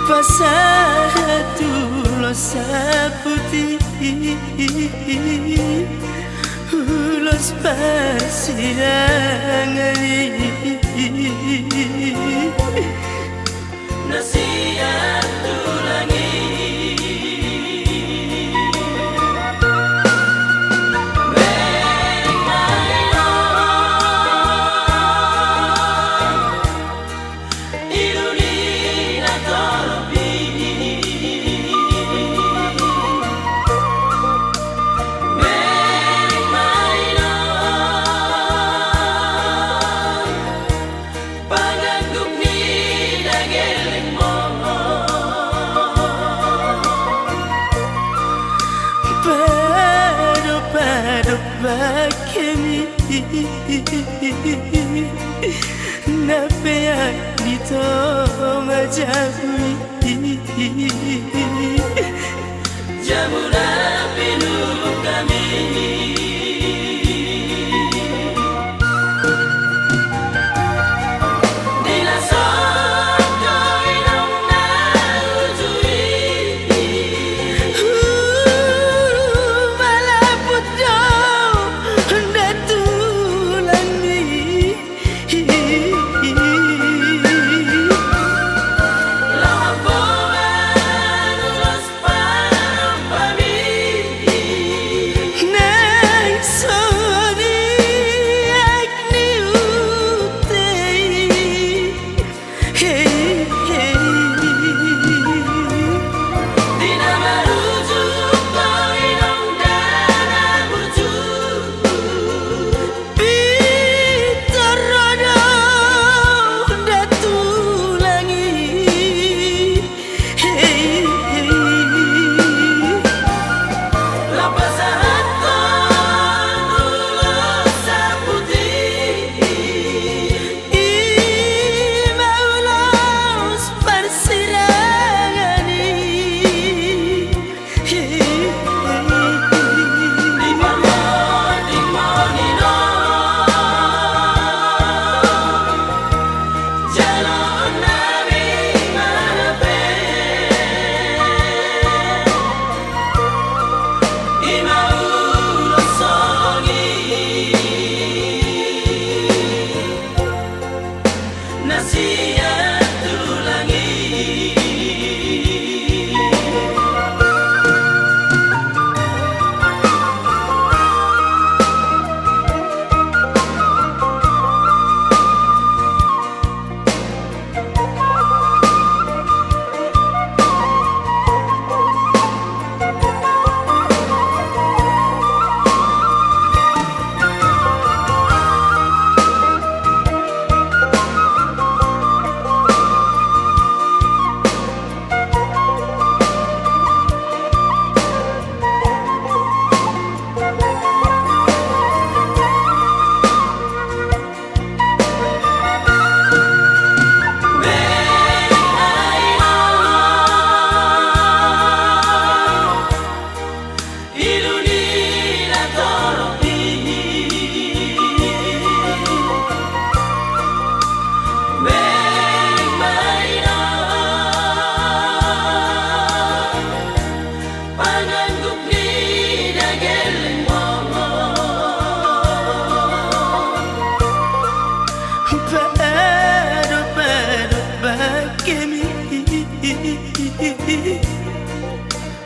Pasar tulos saputih ulos persidangan nasihat tulangi bakemi napeak ditonga jami jamura pilu kami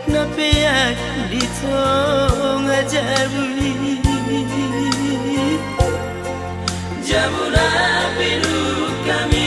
napeak ditonga jami jamura pilu kami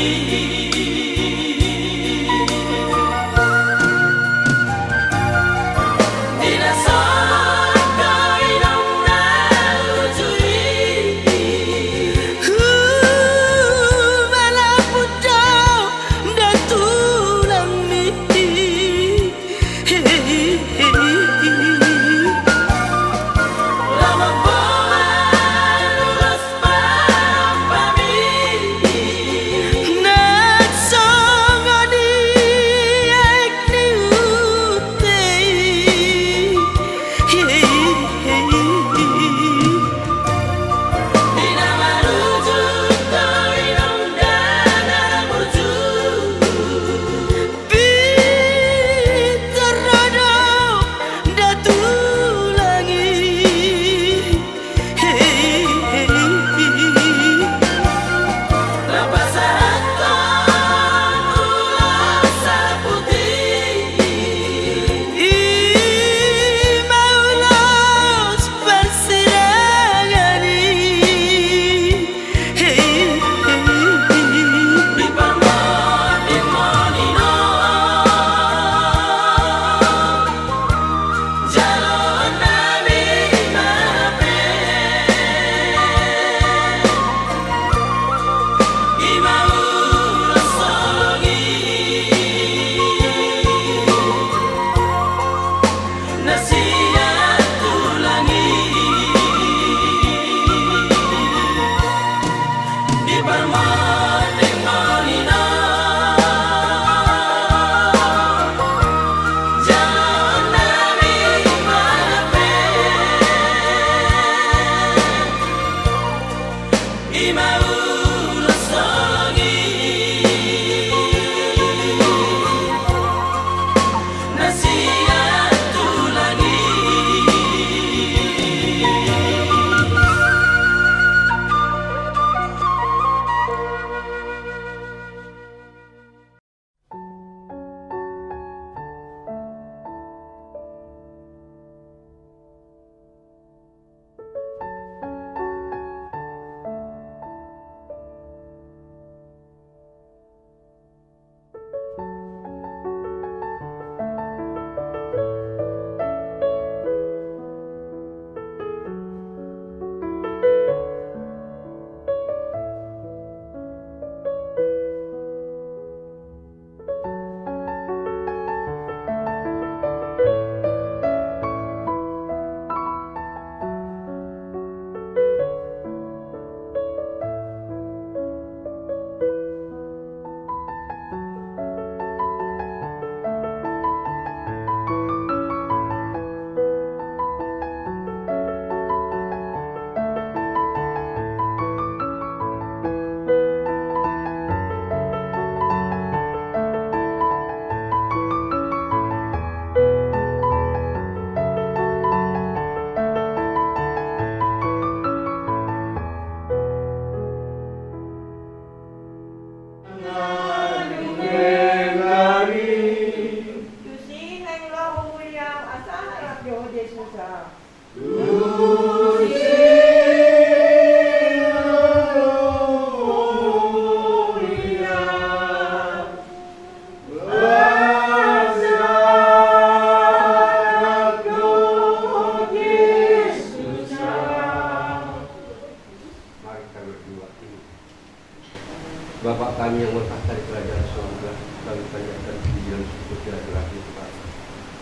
kami tanyakan yang seperti laki-laki Tuhan.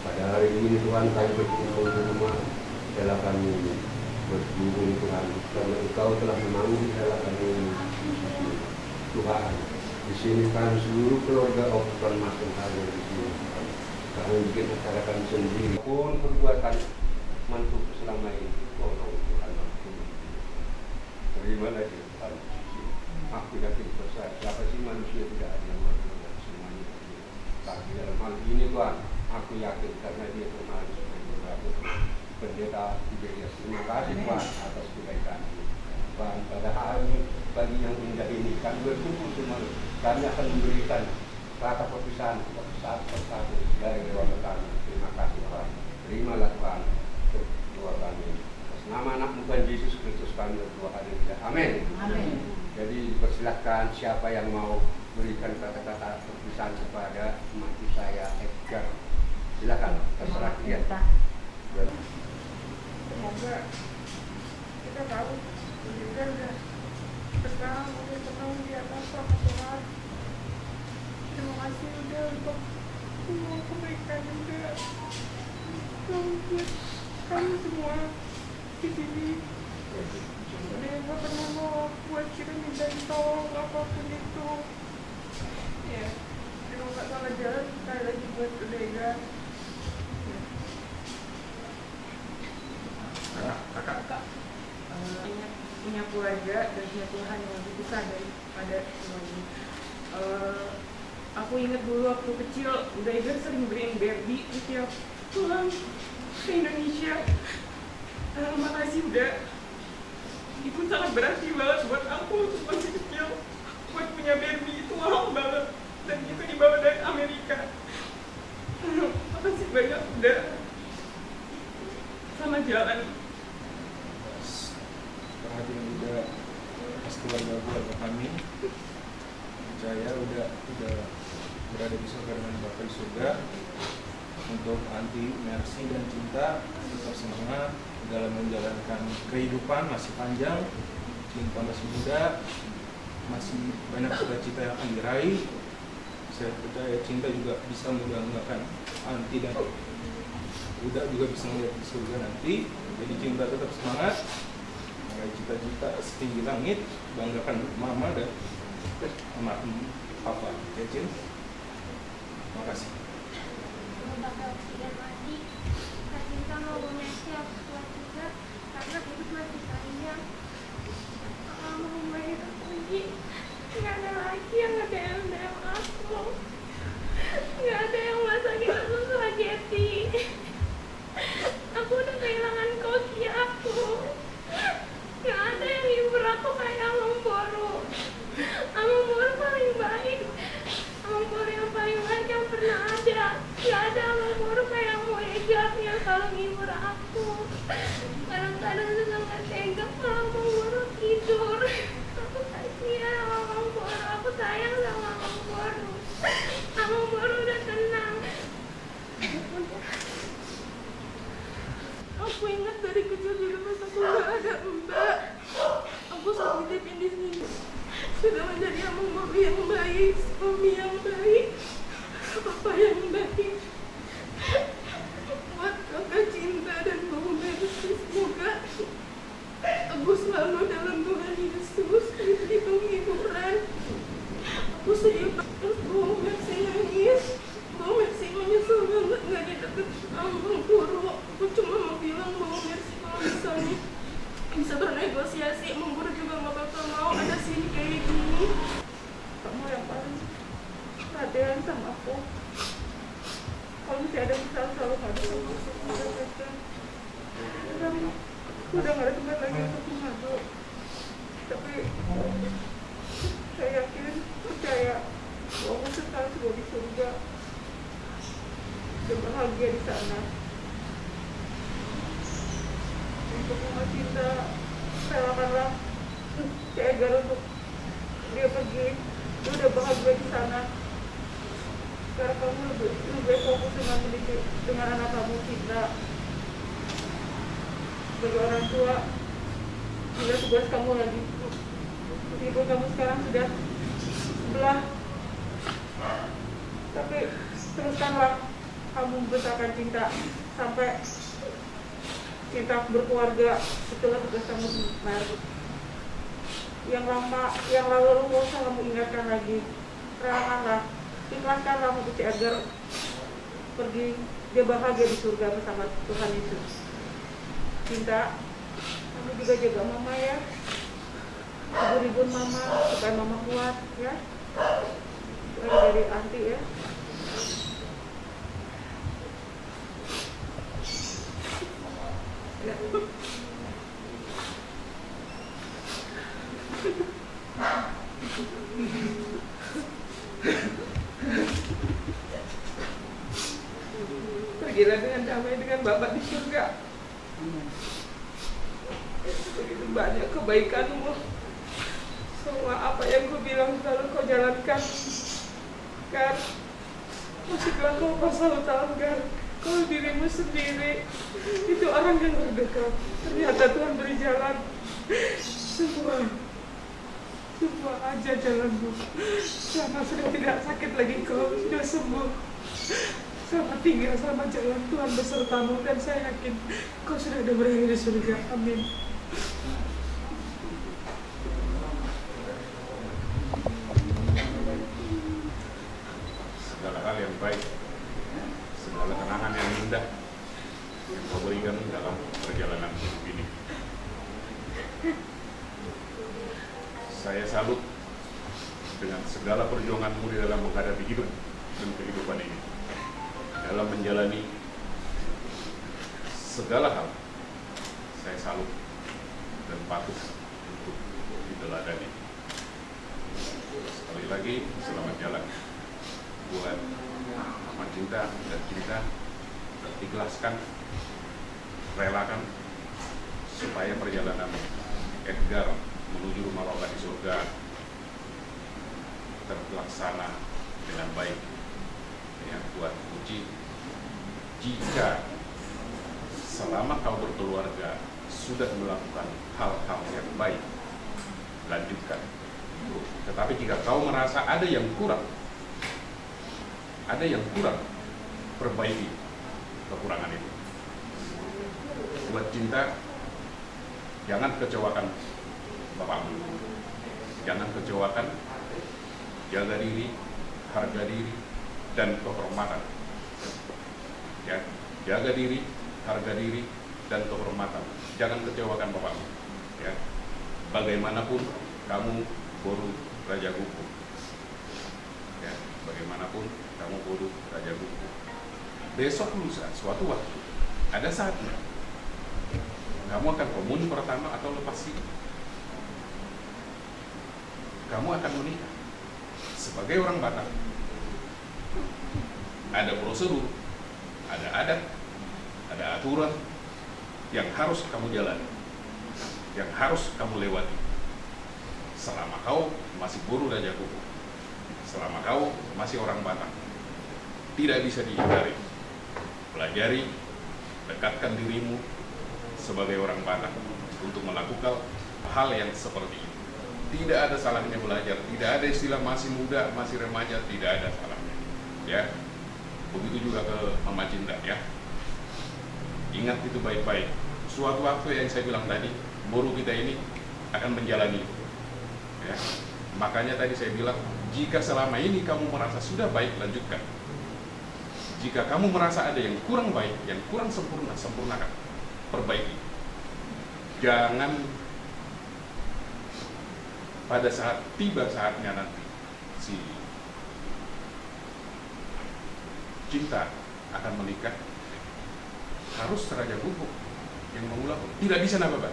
Pada hari ini Tuhan kami berkumpul di rumah, biarlah kami berguru Tuhan, karena Engkau telah memanggil biarlah kami Tuhan. Di sini kami seluruh keluarga Tuhan masuk hari di sini. Kami bikin acara kami sendiri pun perbuatan mantuk selama ini. Tolong Tuhan aku. Terima lagi Tuhan. Aku yakin besar. Siapa sih manusia tidak ada yang melakukan semuanya. Tapi dalam hal ini Tuhan, aku yakin karena dia termasuk sebagai pendeta Tiberias. Terima kasih Tuhan atas kebaikan. Tuhan, pada hari pagi yang indah ini kami berkumpul semua. Kami akan memberikan kata perpisahan satu persatu dari keluarga kami. Terima kasih Tuhan. Terimalah Tuhan doa kami. Atas nama anak Tuhan Yesus Kristus kami berdoa. Haleluya. Amin. Amin. Jadi persilahkan siapa yang mau berikan kata-kata perpisahan kepada mantu saya Edgar. Silakan, terserah dia. Semoga kita tahu juga udah sekarang udah tenang di atas sama Tuhan. Terima kasih udah untuk semua kebaikan juga untuk kami semua di sini. Udah nggak pernah mau buat kita minta tolong apapun itu. Ya, kalau nggak salah jalan sekali lagi buat Udega. Kakak punya keluarga dan punya Tuhan yang lebih besar daripada semua ini. Aku ingat dulu waktu kecil, Udega sering beliin Barbie setiap pulang ke Indonesia. Makasih udah. Itu sangat berarti banget buat aku waktu masih kecil. Buat punya Barbie itu mahal banget. Dan itu dibawa dari Amerika. Makasih banyak udah. Sama jalan. Perhatian juga pas keluarga kami. Percaya udah berada di surga dengan Bapa di surga. Untuk Anti, Mercy dan Cinta tetap semangat dalam menjalankan kehidupan, masih panjang, Cinta masih muda, masih banyak cita-cita yang akan diraih. Saya percaya Cinta juga bisa membanggakan Anti dan Uda juga bisa melihat di surga nanti. Jadi Cinta tetap semangat, meraih cita-cita setinggi langit, banggakan Mama dan Papa. Ya Cin, terima kasih. Bakal tidak mati, Cinta mau punya siap kuat juga karena hidup masih panjang. Mau main lagi, nggak ada lagi yang nge-DM aku, nggak ada yang masakin aku spaghetti. Aku udah kehilangan koki aku, nggak ada yang hibur aku kayak Amang Boru. Amang Boru paling baik, Amang Boru yang paling baik yang pernah ada. Gak ada Amang Boru kayak Moega yang selalu ngibur aku. Kadang-kadang juga gak tega kalau Amang Boru tidur. Aku kasihan sama Amang Boru, aku sayang sama Amang Boru. Amang Boru udah tenang. Aku ingat dari kecil juga pas aku gak ada mbak, aku selalu ditipin di sini. Sudah menjadi Amang Boru yang baik, suami yang baik, papa yang baik. Buat kakak Cinta dan Bang Mercy, semoga aku selalu dalam Tuhan Yesus, diberi penghiburan. Aku sedih banget, Bang Mercy nangis. Bang Mercy menyesal banget gak dideket Amang Boru. Aku cuma mau bilang Bang Mercy kalau misalnya bisa bernegosiasi, Amang Boru juga gak bakal mau ada sini kayak gini. Kamu yang paling perhatian sama aku. Kalau masih ada masalah selalu ngadu sama aku. Udah gak ada tempat lagi untuk mengadu. Tapi saya yakin, percaya bahwa aku sekarang sudah di surga dan bahagia di sana. Untuk Mama Cinta, relakanlah si Edgar untuk dia pergi. Dia udah bahagia di sana. Sekarang kamu lebih fokus dengan anak kamu Cinta. Sebagai orang tua, juga tugas kamu lagi. Meskipun kamu sekarang sudah sebelah Tapi teruskanlah kamu membesarkan cinta sampai kita berkeluarga setelah tugas kamu Mer. Yang lalu nggak usah kamu ingatkan lagi. Relakanlah, ikhlaskanlah untuk si Edgar pergi, dia bahagia di surga bersama Tuhan Yesus. Cinta, kamu juga jaga mama ya, hibur-hibur mama supaya mama kuat ya. Dari Anti ya. Pergilah dengan damai dengan Bapa di surga. Begitu banyak kebaikanmu. Semua apa yang kau bilang selalu kau jalankan. Kan, masihlah kau pasal tahu kan, kau dirimu sendiri itu orang yang terdekat. Ternyata Tuhan beri jalan. Semua aja jalanmu. Sama sudah tidak sakit lagi kau, sudah sembuh. Selamat tinggal, selamat jalan, Tuhan besertamu dan saya yakin kau sudah ada berakhir di surga. Amin. Segala hal yang baik, segala kenangan yang indah yang kau berikan dalam perjalanan hidup ini. Saya salut dengan segala perjuanganmu di dalam menghadapi hidup dan kehidupan ini. Dalam menjalani segala hal, saya salut dan patut untuk diteladani. Sekali lagi, selamat jalan buat Mama Cinta dan Cinta. Ikhlaskan, relakan supaya perjalanan Edgar menuju rumah Bapa di surga terlaksana dengan baik. Ya, buat Uci, jika selama kau berkeluarga sudah melakukan hal-hal yang baik, lanjutkan. Tetapi jika kau merasa ada yang kurang, perbaiki kekurangan itu. Buat Cinta, jangan kecewakan bapakmu, jangan kecewakan, jaga diri, harga diri, dan kehormatan. Ya, jaga diri, harga diri, dan kehormatan. Jangan kecewakan bapakmu. Ya, bagaimanapun kamu baru raja kuku. Ya, bagaimanapun kamu baru raja kuku. Besok lusa, suatu waktu, ada saatnya kamu akan komuni pertama atau lepas ini. Kamu akan menikah sebagai orang Batak. Ada prosedur, ada adat, ada aturan yang harus kamu jalani, yang harus kamu lewati selama kau masih guru Raja Kuku, selama kau masih orang Batak. Tidak bisa dihindari. Pelajari, dekatkan dirimu sebagai orang Batak untuk melakukan hal yang seperti itu. Tidak ada salahnya belajar, tidak ada istilah masih muda, masih remaja, tidak ada salahnya. Ya. Begitu juga ke Mama Cinta ya. Ingat itu baik-baik. Suatu waktu yang saya bilang tadi, guru kita ini akan menjalani. Ya. Makanya tadi saya bilang, jika selama ini kamu merasa sudah baik, lanjutkan. Jika kamu merasa ada yang kurang baik, yang kurang sempurna, sempurnakan. Perbaiki. Jangan pada saat tiba saatnya nanti si Cinta akan menikah, harus Raja Kuku yang mengulang. Tidak bisa nababan.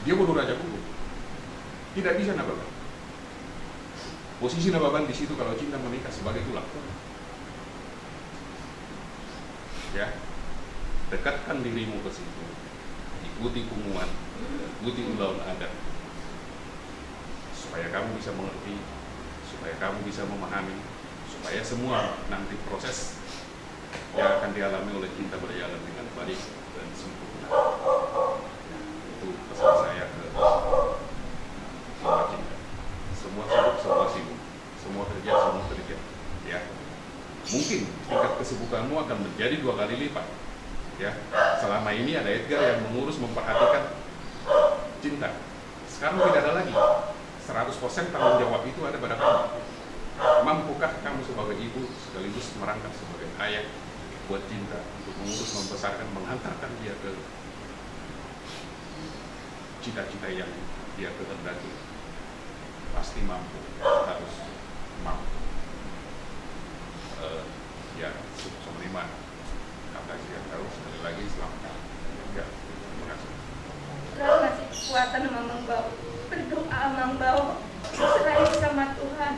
Dia bodoh Raja Kuku. Tidak bisa nababan. Posisi nababan di situ kalau Cinta menikah sebagai tulang. Ya, dekatkan dirimu ke situ. Ikuti kumuan, ikuti ulaun adat, supaya kamu bisa mengerti, supaya kamu bisa memahami, supaya semua nanti proses yang akan dialami oleh Cinta berjalan dengan baik dan sempurna. Itu pesan saya ke Mama Cinta. Semua sibuk, semua sibuk, semua kerja tidak semua terjadi. Ya, mungkin tingkat kesibukanmu akan menjadi 2 kali lipat. Ya, selama ini ada Edgar yang mengurus, memperhatikan Cinta. Sekarang tidak ada lagi. 100% tanggung jawab itu ada pada kamu. Mampukah kamu sebagai ibu sekaligus merangkap sebagai ayah buat Cinta untuk mengurus, membesarkan, menghantarkan dia ke cita-cita yang dia kehendaki? Pasti mampu, harus mampu. Ya, Sumriman, kata saya tahu sekali lagi selamat. Ya, terima kasih. Selalu ngasih kekuatan sama Mang Bao, berdoa Mang Bao, serahin sama Tuhan.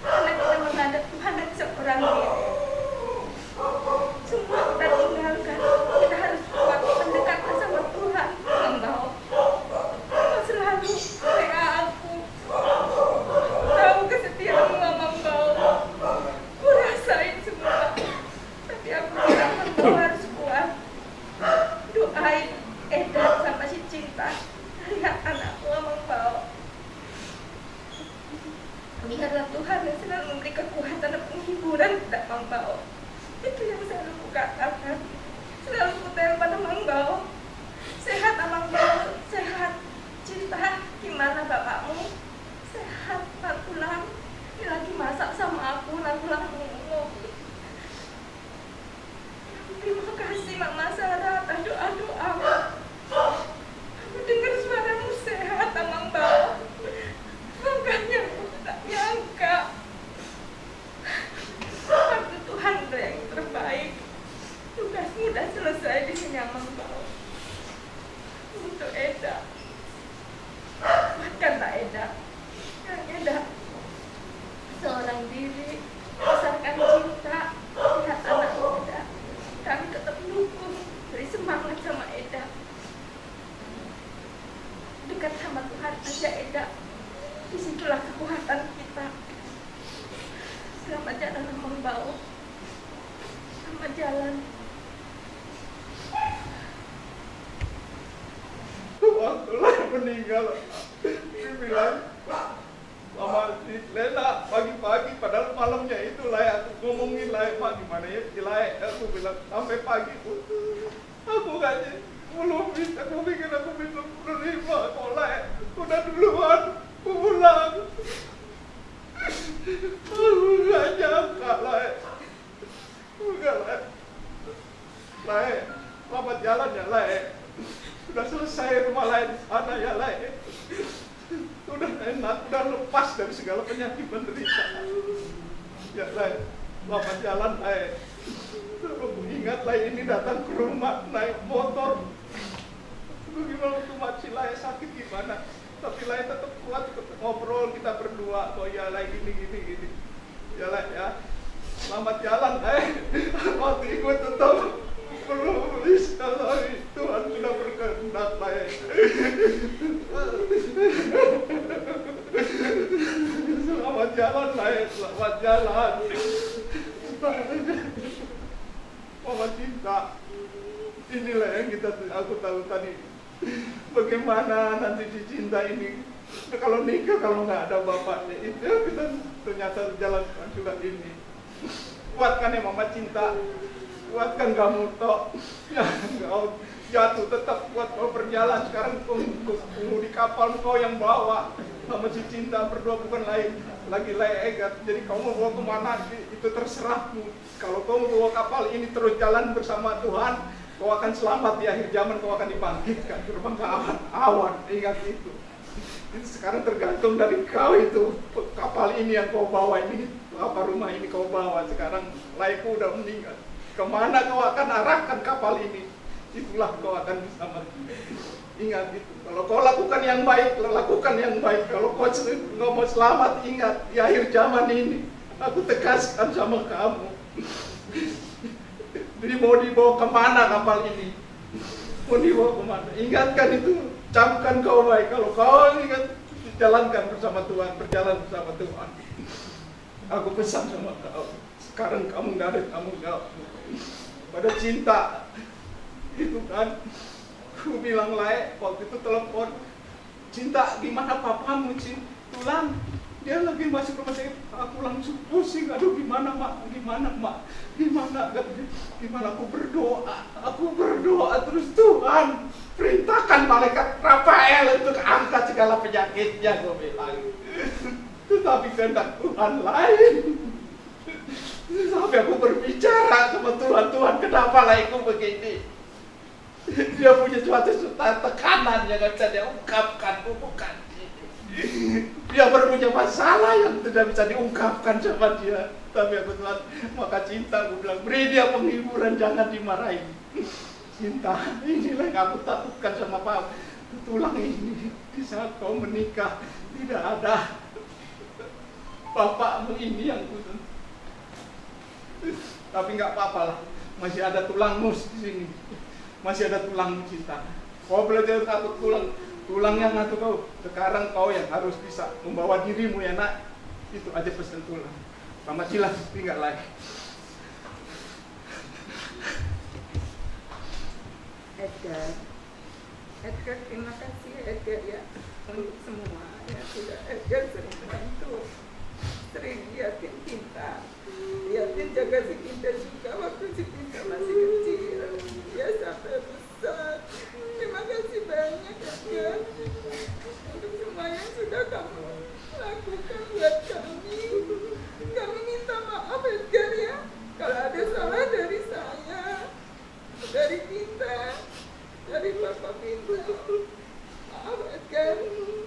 Karena kita menghadap Tuhan dan seorang diri. Semua kita tinggalkan, kita harus kuat mendekat sama Tuhan, Mang Bao. Kau selalu WA aku, tahu kesetiaanmu Mang Bao. Ku rasain semua, tapi aku bilang Mang Bao harus kuat. Doain Eda sama si Cinta, lihat anakku Mang Bao. Biarlah Tuhan yang selalu memberi kekuatan dan penghiburan kepada Mang Bao. Itu yang selalu ku katakan. Selalu ku telepon Mang Bao. Sehat Mang Bao, sehat. Cinta, gimana bapakmu? Sehat, nak pulang. Ini lagi masak sama aku, nak pulang ngomong. Terima kasih Mama Sarah atas doa-doamu. Aku dengar suaramu sehat, Mang Bao. Makanya aku tak nyangka. Waktu Tuhan udah yang terbaik. Tugasmu udah selesai di sini, Mang Bao. Untuk Eda, kuatkanlah Eda. Yang Eda seorang diri, besarkan Cinta, lihat anak Eda. Kami tetap dukung, beri semangat sama Eda. Dekat sama Tuhan aja Eda. Disitulah kekuatan kita. Selamat jalan Mang Bao. Selamat jalan. Waktu lah meninggal, dia bilang, Mama Lena pagi-pagi, padahal malamnya itu lah aku ngomongin lah, Mak gimana ya, aku bilang sampai pagi, aku gak belum bisa, aku pikir aku bisa menerima, kok lah, udah duluan, aku pulang, aku gak nyangka lah, enggak lah, selamat jalan ya lah, sudah selesai rumah lain sana ya lah, udah enak, udah lepas dari segala penyakit penderitaan. Ya lah, selamat jalan lah. Aku ingat lah ini datang ke rumah naik motor. Aku gimana waktu Makcik lah sakit gimana? Tapi lah tetap kuat, ngobrol kita berdua. Oh ya lah gini. Ya lah ya, selamat jalan lah. Waktu itu tetap belum bisa lagi, Tuhan sudah berkehendak lah. Selamat jalan lah, selamat jalan. Mama Cinta, inilah yang aku tahu tadi. Bagaimana nanti si Cinta ini, kalau nikah kalau nggak ada bapaknya, itu kita ternyata jalankan juga ini. Kuatkan ya Mama Cinta. Kuatkan kamu toh, kau jatuh tetap kuat kau berjalan. Sekarang kau di kapal kau yang bawa sama si Cinta berdua, bukan lain lagi Egat. Jadi kau mau bawa kemana itu terserahmu. Kalau kau mau bawa kapal ini terus jalan bersama Tuhan, kau akan selamat di akhir zaman, kau akan dibangkitkan terbang ke awan. Ingat itu. Itu sekarang tergantung dari kau itu, kapal ini yang kau bawa ini, apa rumah ini kau bawa. Sekarang laiku udah meninggal. Kemana kau akan arahkan kapal ini, itulah kau akan bersama. Ingat itu. Kalau kau lakukan yang baik, lakukan yang baik. Kalau kau mau selamat, ingat di akhir zaman ini, aku tegaskan sama kamu. Jadi mau dibawa kemana kapal ini? Mau dibawa kemana? Ingatkan itu, camkan kau baik. Kalau kau ingat, jalankan bersama Tuhan, berjalan bersama Tuhan. Aku pesan sama kau. Sekarang kamu nggak ada tanggung jawab pada Cinta itu kan. Aku bilang waktu itu telepon, Cinta gimana papamu Cinta? Tulang Dia lagi masuk rumah sakit, aku langsung pusing. Aduh, gimana mak, gimana aku berdoa terus, Tuhan perintahkan malaikat Rafael untuk angkat segala penyakitnya, gue bilang. Tetapi kehendak Tuhan lain. Sampai aku berbicara sama Tuhan, kenapa laiku begini? Dia punya suatu tekanan yang gak bisa dia ungkapkan, bukan. Dia punya masalah yang tidak bisa diungkapkan sama dia. Tapi aku Tuhan, maka cinta, aku bilang, beri dia penghiburan, jangan dimarahin. Cinta, inilah yang aku takutkan sama Pak. Tulang ini, di saat kau menikah, tidak ada bapakmu ini yang khusus. Tapi nggak apa-apa lah, masih ada tulangmu di sini, masih ada tulang cinta. Kau belajar takut tulang yang ngatur kau. Sekarang kau yang harus bisa membawa dirimu ya nak. Itu aja pesan tulang. Selamat jelas, tinggal lagi. Edgar, terima kasih Edgar ya untuk semua ya, sudah Edgar sering bantu, sering liatin Cinta, liatin jaga si Cinta juga waktu si Cinta masih kecil, ya sampai besar. Terima kasih banyak Edgar untuk semua yang sudah kamu lakukan buat kami. Kami minta maaf Edgar ya, kalau ada salah dari saya, dari Cinta, dari Bapak Pintu. Maaf Edgar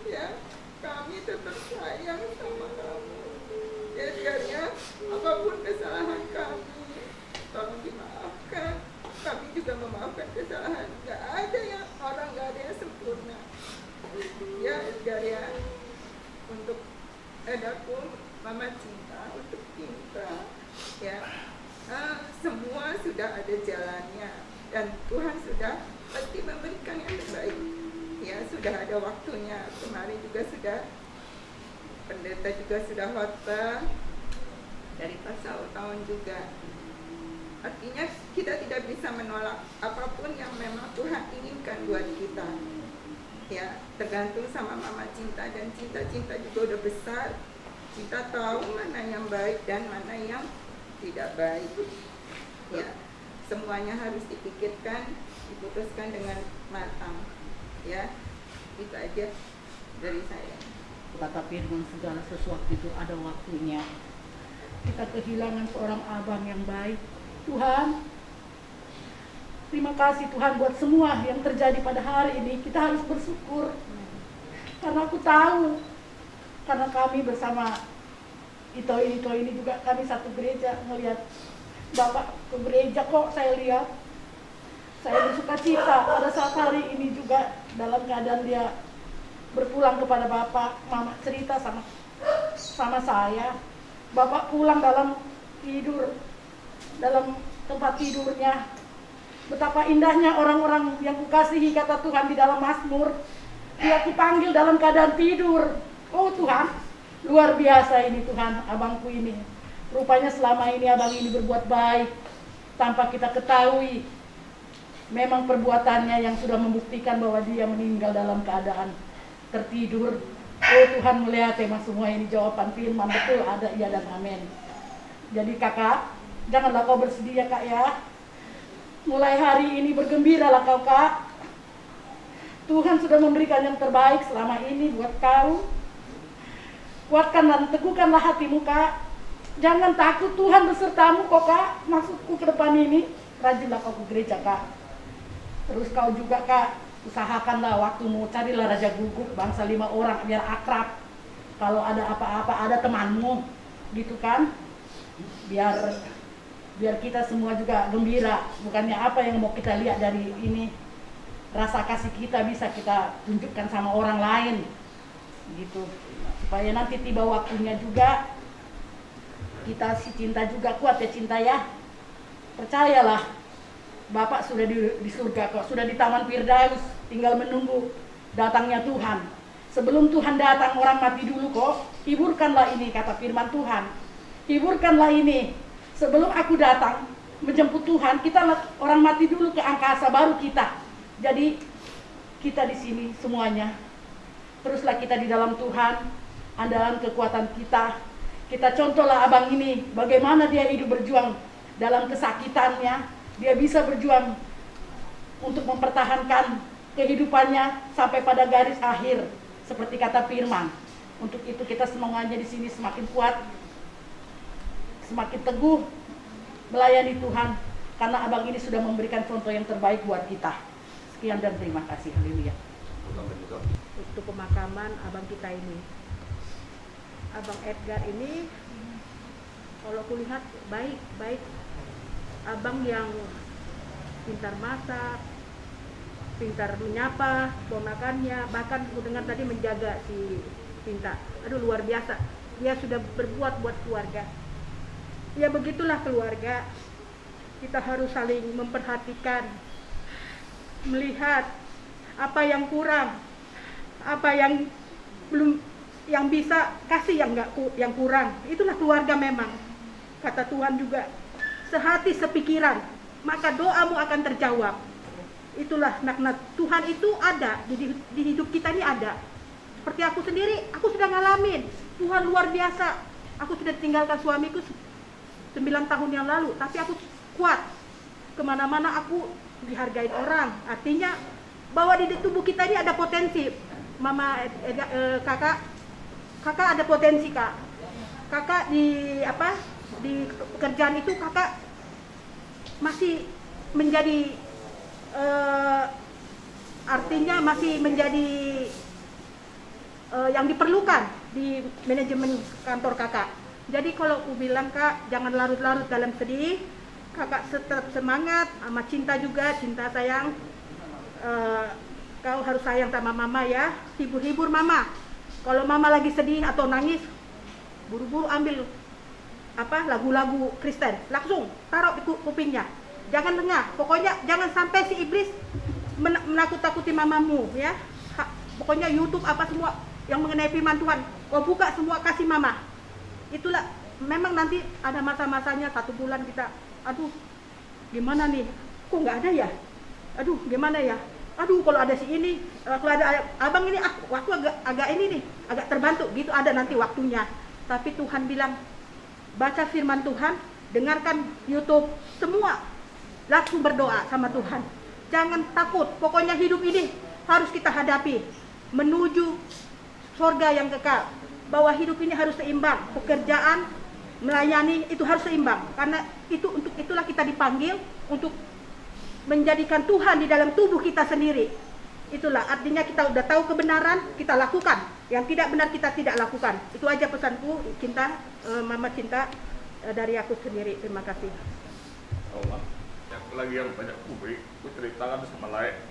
ya, kami tetap sayang sama kamu Edgar ya. Apapun kesalahan kami, tolong dimaafkan. Kami juga memaafkan kesalahan. Gak ada yang orang, gak ada yang sempurna ya Edgar ya. Untuk Edapun Mama Cinta, untuk Cinta ya, semua sudah ada jalannya dan Tuhan sudah pasti memberikan yang terbaik ya. Sudah ada waktunya. Kemarin juga sudah pendeta juga sudah khotbah dari pasal tahun juga. Artinya kita tidak bisa menolak apapun yang memang Tuhan inginkan buat kita ya. Tergantung sama Mama Cinta, dan Cinta juga udah besar. Cinta tahu mana yang baik dan mana yang tidak baik ya. Semuanya harus dipikirkan, diputuskan dengan matang ya. Itu aja dari saya. Kata firman, segala sesuatu itu ada waktunya. Kita kehilangan seorang abang yang baik. Tuhan, terima kasih Tuhan buat semua yang terjadi pada hari ini. Kita harus bersyukur karena aku tahu, karena kami bersama Ito ini juga, kami satu gereja, melihat Bapak ke gereja kok saya lihat, saya bersuka cita. Pada saat hari ini juga dalam keadaan dia berpulang kepada Bapak, Mama cerita sama saya, Bapak pulang dalam tidur, dalam tempat tidurnya. Betapa indahnya orang-orang yang kukasihi, kata Tuhan di dalam Mazmur, dia kupanggil dalam keadaan tidur. Oh Tuhan, luar biasa ini Tuhan, abangku ini. Rupanya selama ini abang ini berbuat baik tanpa kita ketahui. Memang perbuatannya yang sudah membuktikan bahwa dia meninggal dalam keadaan tertidur. Oh Tuhan, melihat tema semua ini, jawaban firman betul ada iya dan amin. Jadi kakak, janganlah kau bersedih ya kak ya. Mulai hari ini bergembiralah kau kak. Tuhan sudah memberikan yang terbaik selama ini buat kau. Kuatkan dan teguhkanlah hatimu kak. Jangan takut, Tuhan besertamu kok kak. Maksudku ke depan ini, rajinlah kau ke gereja kak. Terus kau juga kak, usahakanlah waktumu, carilah raja guguk bangsa 5 orang biar akrab. Kalau ada apa-apa ada temanmu, gitu kan? Biar kita semua juga gembira. Bukannya apa yang mau kita lihat dari ini, rasa kasih kita bisa kita tunjukkan sama orang lain, gitu. Supaya nanti tiba waktunya juga kita si Cinta juga kuat ya Cinta ya. Percayalah, Bapak sudah di surga kok, sudah di Taman Firdaus, tinggal menunggu datangnya Tuhan. Sebelum Tuhan datang, orang mati dulu kok. Hiburkanlah ini, kata firman Tuhan. Hiburkanlah ini. Sebelum aku datang menjemput Tuhan, kita orang mati dulu ke angkasa, baru kita. Jadi kita di sini semuanya. Teruslah kita di dalam Tuhan. andalan kekuatan kita. Kita contohlah abang ini, bagaimana dia hidup berjuang dalam kesakitannya. Dia bisa berjuang untuk mempertahankan kehidupannya sampai pada garis akhir, seperti kata firman. Untuk itu kita semangatnya di sini semakin kuat, semakin teguh melayani Tuhan, karena abang ini sudah memberikan contoh yang terbaik buat kita. Sekian dan terima kasih. Haleluya. Untuk pemakaman abang kita ini, abang Edgar ini, kalau kulihat baik, abang yang pintar masak, pintar menyapa ponakannya, bahkan ku dengar tadi menjaga si Pinta. Aduh, luar biasa. Dia sudah berbuat buat keluarga. Ya begitulah keluarga. Kita harus saling memperhatikan, melihat apa yang kurang, apa yang belum, yang bisa kasih yang kurang. Itulah keluarga memang. Kata Tuhan juga, sehati sepikiran, maka doamu akan terjawab. Itulah makna Tuhan itu ada di hidup kita ini ada. Seperti aku sendiri, aku sudah ngalamin Tuhan luar biasa. Aku sudah tinggalkan suamiku 9 tahun yang lalu, tapi aku kuat. Kemana-mana aku dihargai orang. Artinya bahwa di tubuh kita ini ada potensi. Mama, kakak ada potensi, kak. Kakak di pekerjaan itu kakak masih menjadi artinya masih menjadi yang diperlukan di manajemen kantor kakak. Jadi kalau aku bilang, kak, jangan larut-larut dalam sedih. Kakak tetap semangat, sama cinta juga, cinta sayang. Kau harus sayang sama mama ya, hibur-hibur mama. Kalau mama lagi sedih atau nangis, buru-buru ambil lagu-lagu Kristen, langsung taruh di kupingnya. Jangan lengah, pokoknya jangan sampai si iblis menakut-takuti mamamu ya. Pokoknya YouTube apa semua yang mengenai firman Tuhan, kau buka semua kasih mama. Itulah memang nanti ada masa-masanya 1 bulan kita, aduh gimana nih, kok nggak ada ya, aduh gimana ya, aduh kalau ada si ini, kalau ada abang ini, waktu agak ini nih, agak terbantu gitu, ada nanti waktunya. Tapi Tuhan bilang, baca firman Tuhan, dengarkan YouTube, semua langsung berdoa sama Tuhan. Jangan takut, pokoknya hidup ini harus kita hadapi menuju surga yang kekal. Bahwa hidup ini harus seimbang, pekerjaan, melayani itu harus seimbang. Karena untuk itulah kita dipanggil untuk menjadikan Tuhan di dalam tubuh kita sendiri. Itulah artinya kita udah tahu kebenaran, kita lakukan. Yang tidak benar kita tidak lakukan. Itu aja pesanku, Cinta, Mama Cinta, dari aku sendiri. Terima kasih. Allah, yang lagi yang banyak kubri, ku ceritakan sama Lai.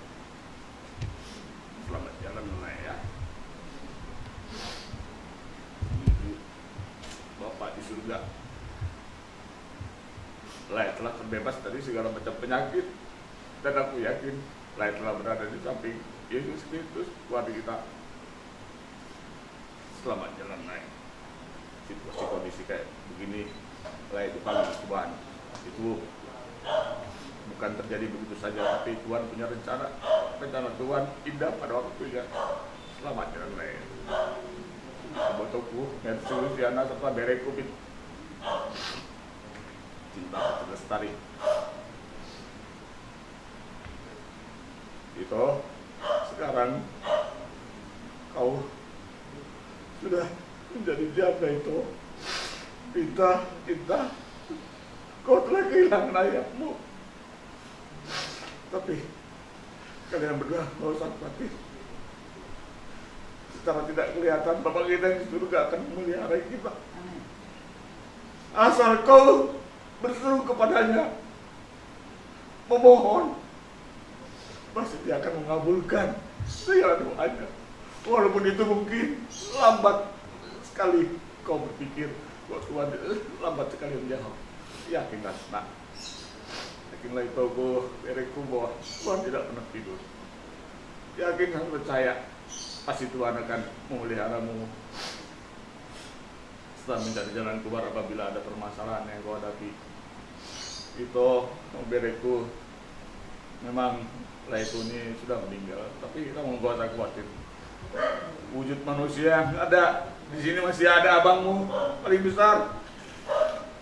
Selamat jalan Lai ya. Bapak di surga, Lai telah terbebas dari segala macam penyakit, dan aku yakin Lai telah berada di samping Yesus Kristus Tuhan kita. Selamat jalan Lai. Situasi kondisi kayak begini, Lai dipanggil Tuhan. Itu bukan terjadi begitu saja, tapi Tuhan punya rencana Tuhan indah pada waktunya. Selamat jalan Lai. Botoku, Mercy Luciana serta Bereku Cinta Lestari. Itu sekarang kau sudah menjadi janda itu. Cinta, kau telah kehilangan ayahmu. Tapi kalian berdua nggak usah khawatir. Secara tidak kelihatan Bapak kita yang di surga akan memelihara kita. Asal kau berseru kepadanya, memohon, pasti dia akan mengabulkan segala doanya. Walaupun itu mungkin lambat sekali kau berpikir, Tuhan lambat sekali menjawab. Yakinlah, nak. Yakinlah itu Bereku bahwa Tuhan tidak pernah tidur. Yakin dan percaya. Pasti Tuhan akan memeliharamu setelah mencari jalan keluar apabila ada permasalahan yang kau hadapi. Itu Bereku memang Laitu ini sudah meninggal, tapi kita nggak usah khawatir. Wujud manusia yang ada Di sini masih ada abangmu paling besar.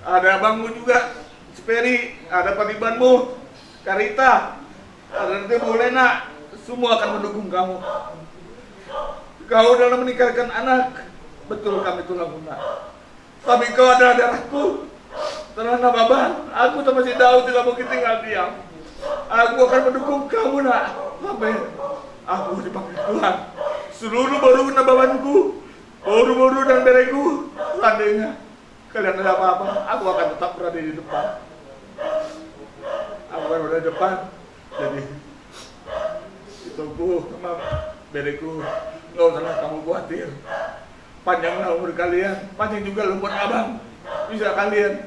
Ada abangmu juga, Speri, ada padibanmu, Karita, ada nanti Bu Lena, semua akan mendukung kamu. Kau dalam menikahkan anak, betul kami tulang lunak. Tapi kau adalah darahku, tanah Baban. Aku sama si Daud tidak mungkin tinggal diam. Aku akan mendukung kamu nak, sampai aku dipanggil Tuhan. Seluruh baru nabawanku, boru-boru dan bereku, seandainya kalian ada apa-apa, aku akan tetap berada di depan. Aku akan berada di depan. Jadi hidupku sama bereku, nggak usah kamu khawatir. Panjanglah umur kalian, panjang juga umur abang. Bisa kalian,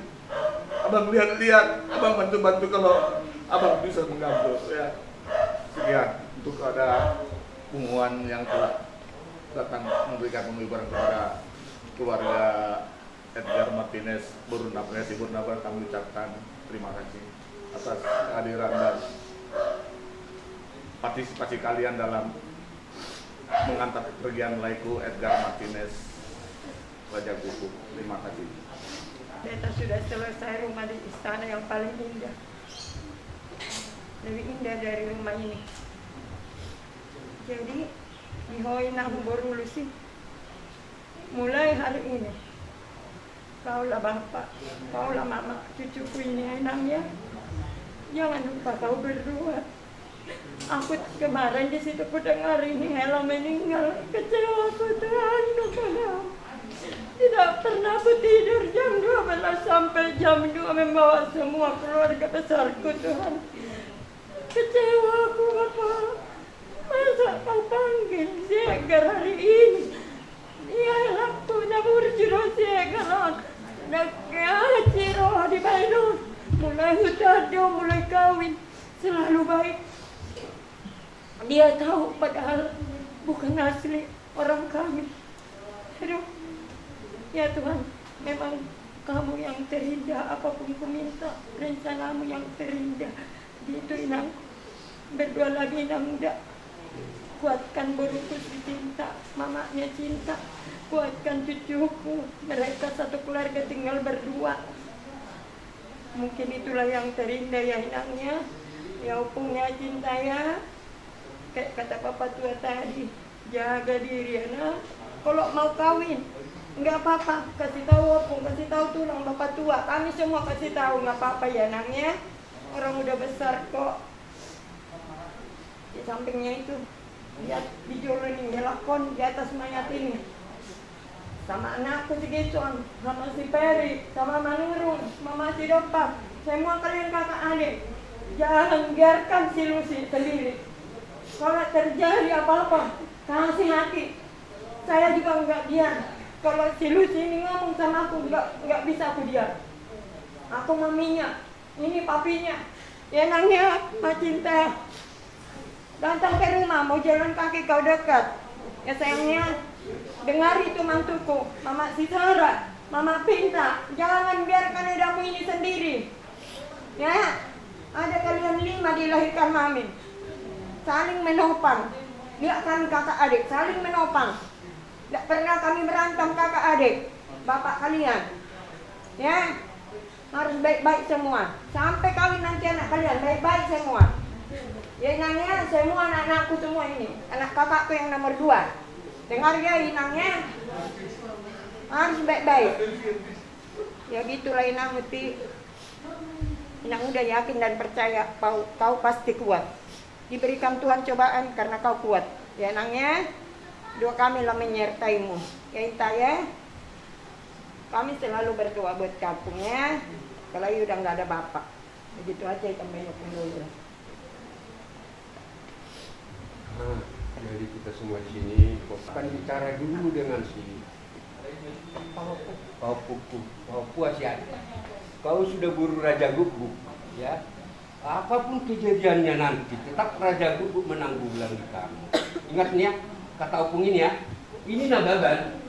abang lihat-lihat, abang bantu-bantu kalau abang bisa menggabung ya. Sekian untuk ada pengumuman yang telah datang memberikan penghiburan kepada keluarga Edgar Martinez Burunapres Ibu Nabar. Kami ucapkan terima kasih atas kehadiran dan partisipasi kalian dalam mengantar kepergian Laiku Edgar Martinez Raja Gubuk. Terima kasih. Kita sudah selesai rumah di istana yang paling indah, lebih indah dari rumah ini. Jadi dihoi nahu borulu sih. Mulai hari ini kaulah bapak, kaulah mama, cucuku ini enaknya. Jangan lupa kau berdua. Aku kemarin di situ ku dengar ini Hela meninggal. Kecewa aku Tuhan kepadamu. Tidak pernah aku tidur jam 12 sampai jam 2 membawa semua keluarga besarku Tuhan. Kecewa aku Bapak. Masa kau panggil Siegar hari ini? Dia punya burjuro Siegar. Ciro di Bandung. Mulai hutado, mulai kawin. Selalu baik. Dia tahu padahal bukan asli orang kami. Aduh. Ya Tuhan, memang kamu yang terindah. Apapun ku minta, rencanamu yang terindah. Gitu Inang. Berdoa lagi Inang muda. Kuatkan boruku cinta, mamanya cinta. Kuatkan cucuku. Mereka satu keluarga tinggal berdua. Mungkin itulah yang terindah ya Inangnya. Ya opungnya cinta ya. Kayak kata papa tua tadi, jaga diri ya nak. Kalau mau kawin, nggak apa-apa. Kasih tahu opung, kasih tahu tulang bapak tua. Kami semua kasih tahu, nggak apa-apa ya Nangnya. Orang udah besar kok. Di sampingnya itu, lihat bijol ini, lakon di atas mayat ini. Sama anakku si Gicon, sama si Peri, sama Manurung, sama si Dopak. Semua kalian kakak adik. Jangan biarkan si Lucy sendiri. Kalau terjadi apa-apa, kasih hati. Saya juga nggak diam. Kalau si Lucy ini ngomong sama aku, nggak bisa aku diam. Aku maminya, ini papinya. Ya Nangnya, Ma Cinta. Datang ke rumah, mau jalan kaki kau dekat. Ya sayangnya, dengar itu mantuku, Mama Sisara, Mama Pinta. Jangan biarkan edamu ini sendiri. Ya, ada kalian 5 dilahirkan mami. Saling menopang. Lihat kami kakak adik, saling menopang. Tidak pernah kami berantem kakak adik. Bapak kalian. Ya, harus baik-baik semua. Sampai kawin nanti anak kalian, baik-baik semua. Ya Inangnya, semua anak-anakku semua ini. Anak kakakku yang nomor 2. Dengar ya Inangnya. Harus baik-baik. Ya gitulah Inang mesti. Inang udah yakin dan percaya kau pasti kuat. Diberikan Tuhan cobaan karena kau kuat. Ya Nangnya, doa kami lah menyertaimu. Ya Inta ya. Kami selalu berdoa buat kampungnya. Kalau udah nggak ada bapak. Begitu aja kita banyak dulu. Jadi kita semua di sini akan bicara dulu dengan si Paupu Asian. Kau sudah buru Raja Gubuk, ya. Apapun kejadiannya nanti, tetap Raja Gubuk menanggulangi kamu. Ingat nih ya, kata opung ini ya. Ini Nababan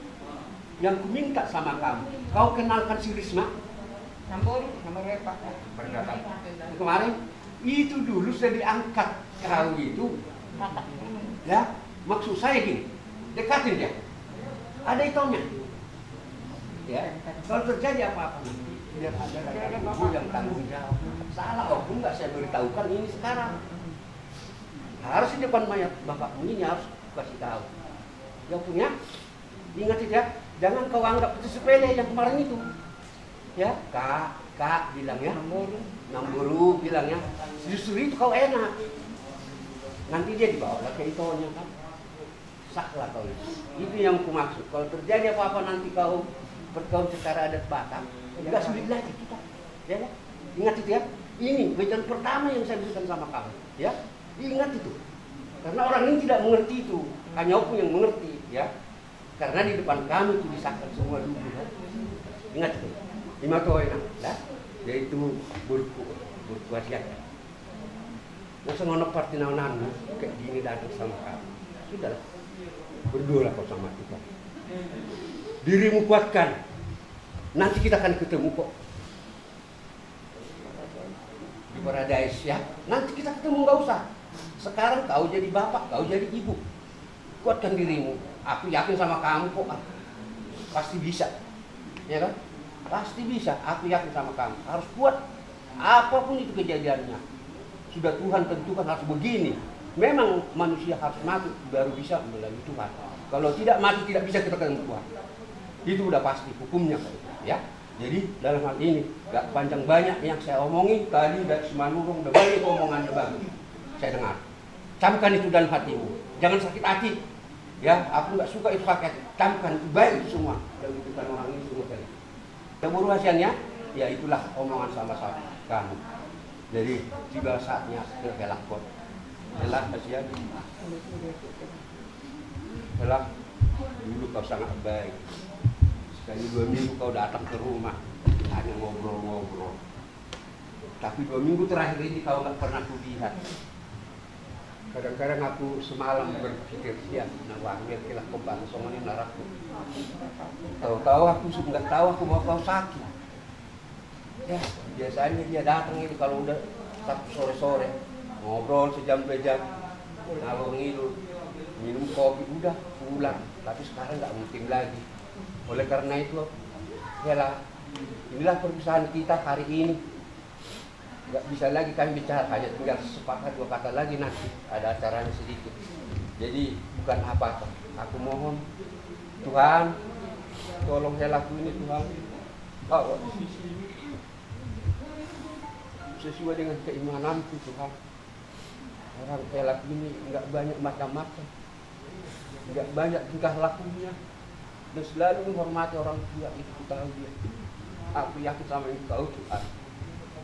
yang kuminta sama kamu. Kau kenalkan si Risma? Nomor Repa. Kemarin itu dulu sudah diangkat kau itu. Ya, maksud saya gini, dekatin dia. Ada itunya. ya. Kalau terjadi apa-apa nanti, biar ada ibu yang tanggung jawab. Salah pun nggak saya beritahukan ini sekarang. Harus di depan mayat bapakmu ini harus kasih tahu. Yang punya, ingat ya, jangan kau anggap itu sepele yang kemarin itu. Ya, kak bilang ya, Namburu bilang ya, justru itu kau enak. Nanti dia dibawa ke itonya kan, saklah kau itu. Itu yang aku maksud. Kalau terjadi apa-apa nanti kau berkaum secara adat Batak, nggak sulit lagi kita. Ya, ingat itu ya. Ini wejangan pertama yang saya berikan sama kamu. Ya, ingat itu. Karena orang ini tidak mengerti itu, hanya aku yang mengerti. Ya, karena di depan kami itu disahkan semua dulu. Ya. Ingat itu. 5 tahun ya, yaitu berwasiat. Nggak sengono parti naonanmu kayak gini datang sama kamu. Sudahlah, berdoalah kau sama Tuhan. Dirimu kuatkan. Nanti kita akan ketemu kok di paradise ya. Nanti kita ketemu, nggak usah. Sekarang kau jadi bapak, kau jadi ibu. Kuatkan dirimu. Aku yakin sama kamu kok. Pasti bisa, ya kan? Pasti bisa, aku yakin sama kamu. Harus kuat, apapun itu kejadiannya. Sudah Tuhan tentukan harus begini. Memang manusia harus mati baru bisa melalui Tuhan. Kalau tidak mati tidak bisa kita ketemu Tuhan. Itu udah pasti hukumnya, ya. Jadi dalam hal ini gak panjang banyak yang saya omongin tadi dari Simalurung, udah banyak omongan bagus. Saya dengar. Camkan itu dalam hatimu. Jangan sakit hati. Ya, aku nggak suka itu pakai. Camkan itu baik itu semua. Dan itu kan orang ini semua tadi. Keburu hasilnya, ya itulah omongan sama-sama kamu. Jadi tiba saatnya ke lakon. Jelas hasilnya. Jelas dulu kau sangat baik. Sekali 2 minggu kau datang ke rumah, hanya ngobrol-ngobrol. Tapi 2 minggu terakhir ini kau nggak pernah kulihat. Kadang-kadang aku semalam berpikir, ya, nah biarlah kau bangun sama ini naraku. Tahu-tahu aku nggak tahu aku mau kau sakit. Ya, biasanya dia datang ini kalau udah Sabtu sore-sore, ngobrol sejam 2 jam, ngalor ngidul, minum kopi, udah pulang. Tapi sekarang nggak mungkin lagi. Oleh karena itu, yalah, inilah perpisahan kita hari ini. Nggak bisa lagi kami bicara, hanya tinggal sepatah 2 kata lagi nanti ada acaranya sedikit. Jadi bukan apa-apa. Aku mohon Tuhan, tolong saya lakuin ini Tuhan. Oh, sesuai dengan keimananku Tuhan. Orang saya lakuin ini nggak banyak macam-macam, nggak banyak tingkah lakunya, dan selalu menghormati orang tua itu tahu dia. Aku yakin sama Engkau Tuhan.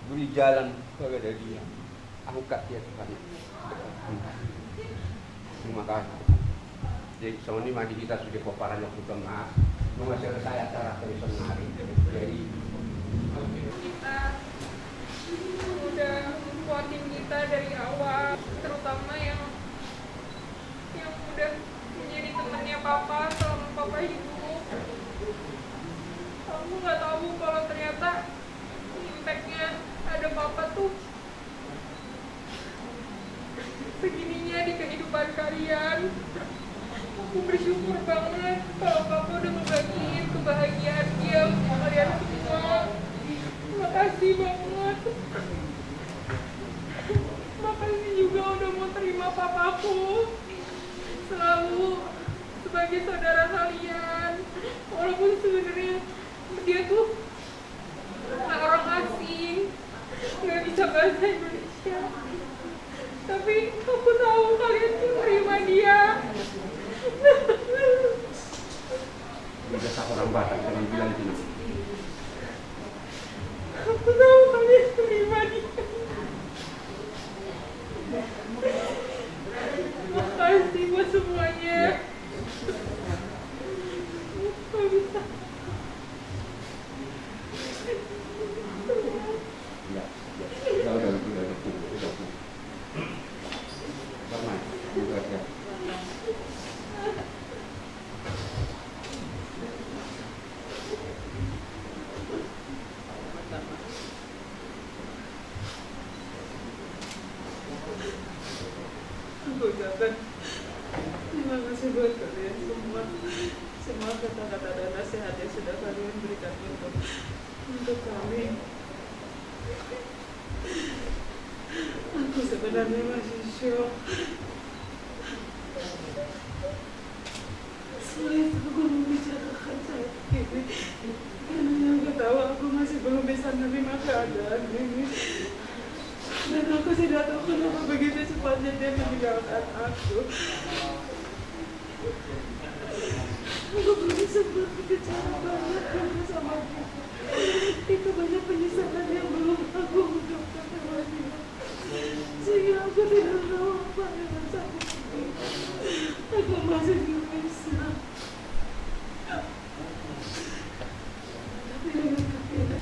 Beri jalan kepada dia, angkat dia Tuhan. Terima kasih. Jadi sama ini mandi kita sudah koparannya utama. Cuma selesai acara tulisan hari. Jadi kita udah kuatin kita dari awal, terutama yang udah menjadi temannya papa selama papa hidup. Aku nggak tahu kalau ternyata impactnya ada papa tuh segininya di kehidupan kalian. Aku bersyukur banget kalau papa udah ngebagiin kebahagiaan dia untuk kalian semua. Terima kasih banget. Makasih juga udah mau terima papaku selalu sebagai saudara kalian. Walaupun sebenarnya dia tuh orang asing, nggak bisa bahasa Indonesia, tapi aku tahu kalian tuh terima dia. biasa orang Batak jangan bilang gitu. Aku tahu kalian terima dia. Terima kasih buat semuanya. Gak bisa. Udah. Bagaimana? Udah ya. Terima kasih buat kalian semua. semua kata-kata dan nasihat yang sudah kalian berikan untuk kami. Aku sebenarnya masih syok. Sulit aku membicarakan saat ini, karena aku tahu aku masih belum bisa menerima keadaan ini. Dan aku tidak tahu kenapa begitu cepatnya dia meninggalkan aku. Aku belum sempat bicara banyak karena sama dia. Itu banyak penyesalan yang belum aku ungkapkan sama dia. Sehingga aku tidak tahu apa yang harus aku lakukan. Aku masih belum bisa. Tapi dengan kata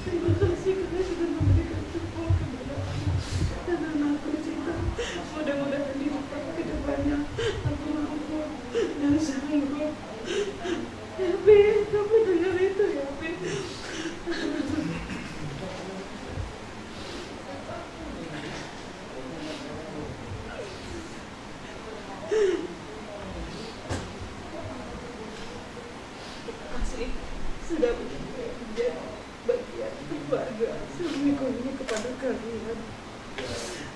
terima kasih karena sudah memberikan support kepada aku. Dan aku cinta. Mudah-mudahan di kedepannya aku mampu dan sanggup. Tapi kamu dengar itu ya, Bin? Masih sudah menjadi bagian keluarga suamiku ini kepada kalian.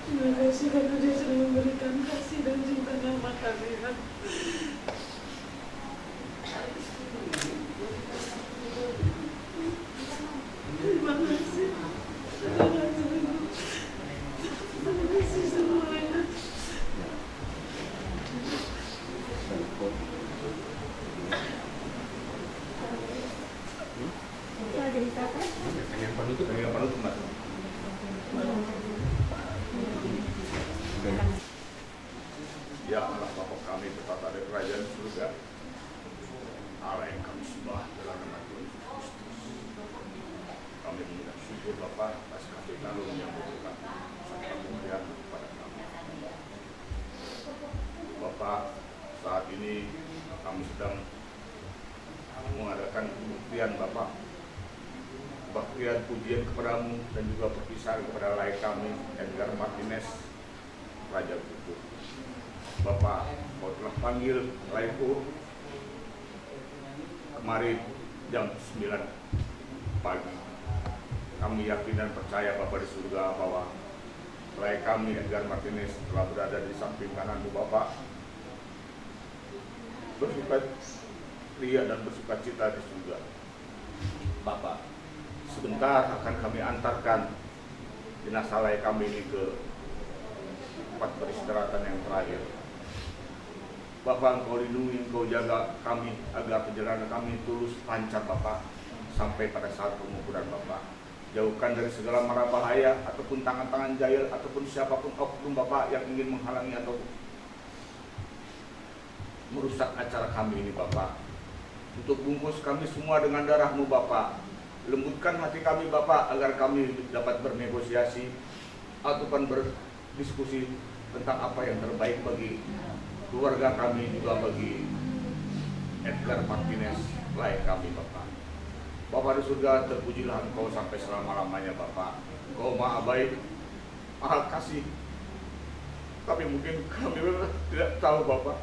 Terima kasih karena dia sudah memberikan kasih dan cinta sama kalian. Terima kasih. Terima kasih semuanya. Pengen penutup Mas. Ya Allah Bapa kami bertata di kerajaan surga, Allah yang kami sembah dalam nama Tuhan Yesus Kristus. Kami mengucap syukur Bapa atas kasih karunia yang berkat serta kemuliaan kepada kami. Bapa, saat ini kami sedang mengadakan pembuktian Bapa, kebaktian pujian kepadamu dan juga perpisahan kepada layak kami Edgar Martinez Raja Kuku. Bapak, kau telah panggil layaku kemari jam 9 pagi. Kami yakin dan percaya Bapak di surga bahwa layak kami Edgar Martinez telah berada di samping kananmu Bapak, bersuka ria dan bersuka cita di surga. Bapak, sebentar akan kami antarkan jenazah layak kami ini ke tempat peristirahatan yang terakhir. Bapak, Engkau lindungi, Engkau jaga kami agar perjalanan kami tulus lancar Bapak sampai pada saat penguburan Bapak. Jauhkan dari segala mara bahaya ataupun tangan-tangan jahil ataupun siapapun oknum Bapak yang ingin menghalangi atau merusak acara kami ini Bapak. Untuk bungkus kami semua dengan darah-Mu Bapak. Lembutkan hati kami Bapak agar kami dapat bernegosiasi ataupun berdiskusi tentang apa yang terbaik bagi keluarga kami, juga bagi Edgar Martinez layak kami Bapak. Bapak di surga, terpujilah Engkau sampai selama-lamanya Bapak. Engkau maha baik, maha kasih. Tapi mungkin kami tidak tahu Bapak,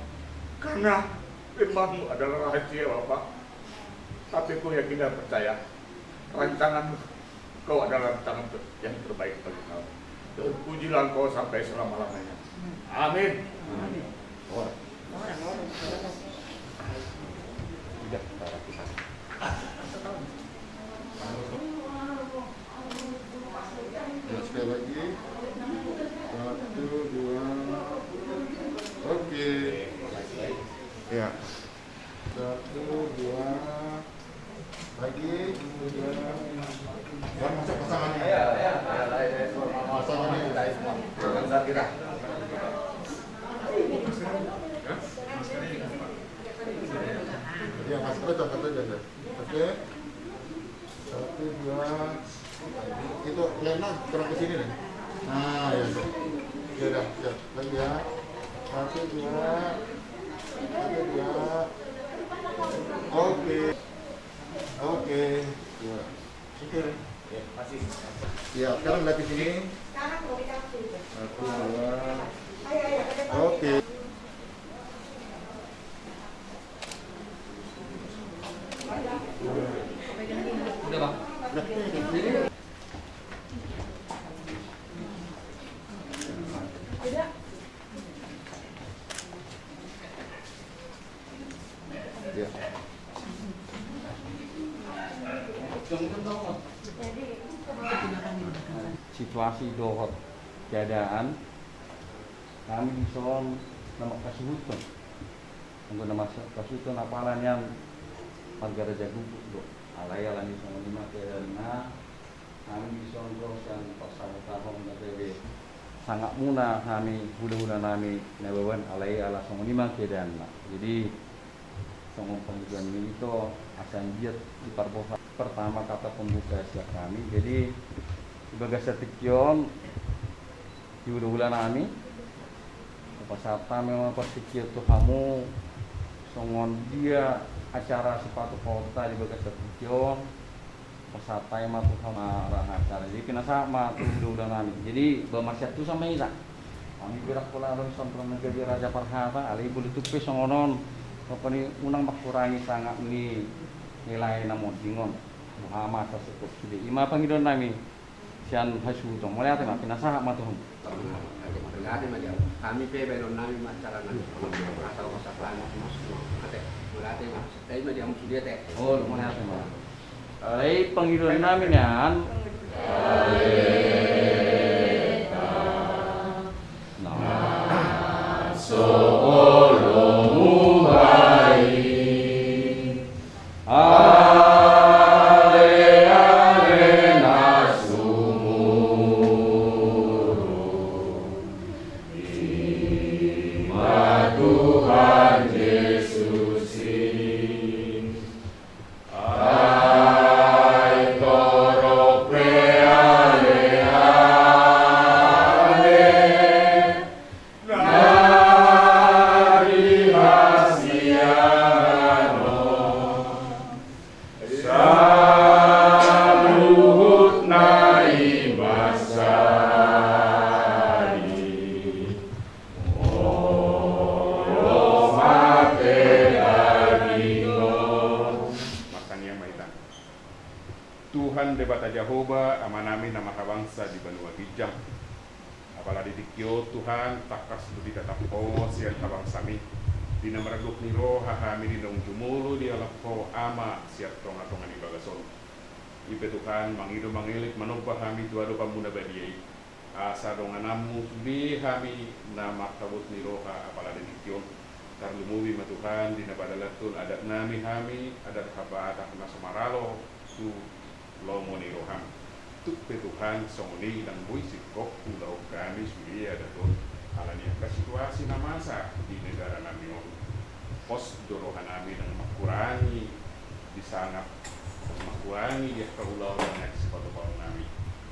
karena firman-Mu adalah rahasia Bapak. Tapi ku yakin dan percaya rancangan Kau adalah rancangan yang terbaik bagi kami. Terpujilah Engkau sampai selama-lamanya. Amin. Amin. Sekali lagi. 1, 2. Oke. Ya. 1, 2. Lagi. 2. Jangan masuk pasangannya. Ya. Pasangannya semua. Jangan saya kira. Ya, masker coklat aja. Oke. 1, 2. Itu Lena kurang ke sini nih. Nah, ya. Ya udah, ya. Lagi ya. 1, 2. 1, 2. Oke. Oke. Ya. Oke. Ya, masih. Ya, sekarang lihat di sini. Sekarang mau dikasih. 1, 2. Oke. situasi dohot keadaan kami bisa nama kasuhuton untuk nama kasuhuton apalan yang magara jagung do alay alani sama lima keadaan kami bisa ngorosan pasal tahun dari sangat muna kami hula-hula nami nabawan alay ala sama lima keadaan jadi sama penghidupan ini itu asan diet di parboha pertama kata pembuka siap kami jadi sebagai setikyon di hula-hula nami pasata memang persikir tuh kamu songon dia acara sepatu kota di bagas setikyon pasata yang matu sama orang acara jadi kena sama tuh hula-hula nami jadi bermasyarakat tuh sama ila kami berak pola orang sontron negeri Raja Parhata alih boleh tupe songonon apa ni unang makurangi sangat ni nilai namun dingon Muhammad tersebut jadi ima pangidon nami sian hasutong mulai ate makin nasa matuhum kami pe belon nami masalah nami asal masalah masuk ate mulai ate mas tadi mah dia musuh dia teh oh mulai ate mah ai pangidon nami nian Tuhan debata Jehovah amanami nama kabangsa di Banua Bijang apalagi dikyo Tuhan takas budi tetap sian kabangsami di nama raguk niro hahami di dong jumulu di alapko ama siap tonga-tonga di bagason ibe Tuhan mangido mangilik manubah kami tuado pamuna badiai asa donganamu sudi kami nama kabut niro apalagi dikyo tarlumubi ma Tuhan di nabadalatul adat nami kami adat kabatak na sumaralo tu lomo ni roham tuk Tuhan songoni dan buisik kok pulau kami sudah ada tuh alania ke situasi na masa di negara nami pos dorohan nami dan makurangi disangat makurangi dia pulau dan sepatu pulau nami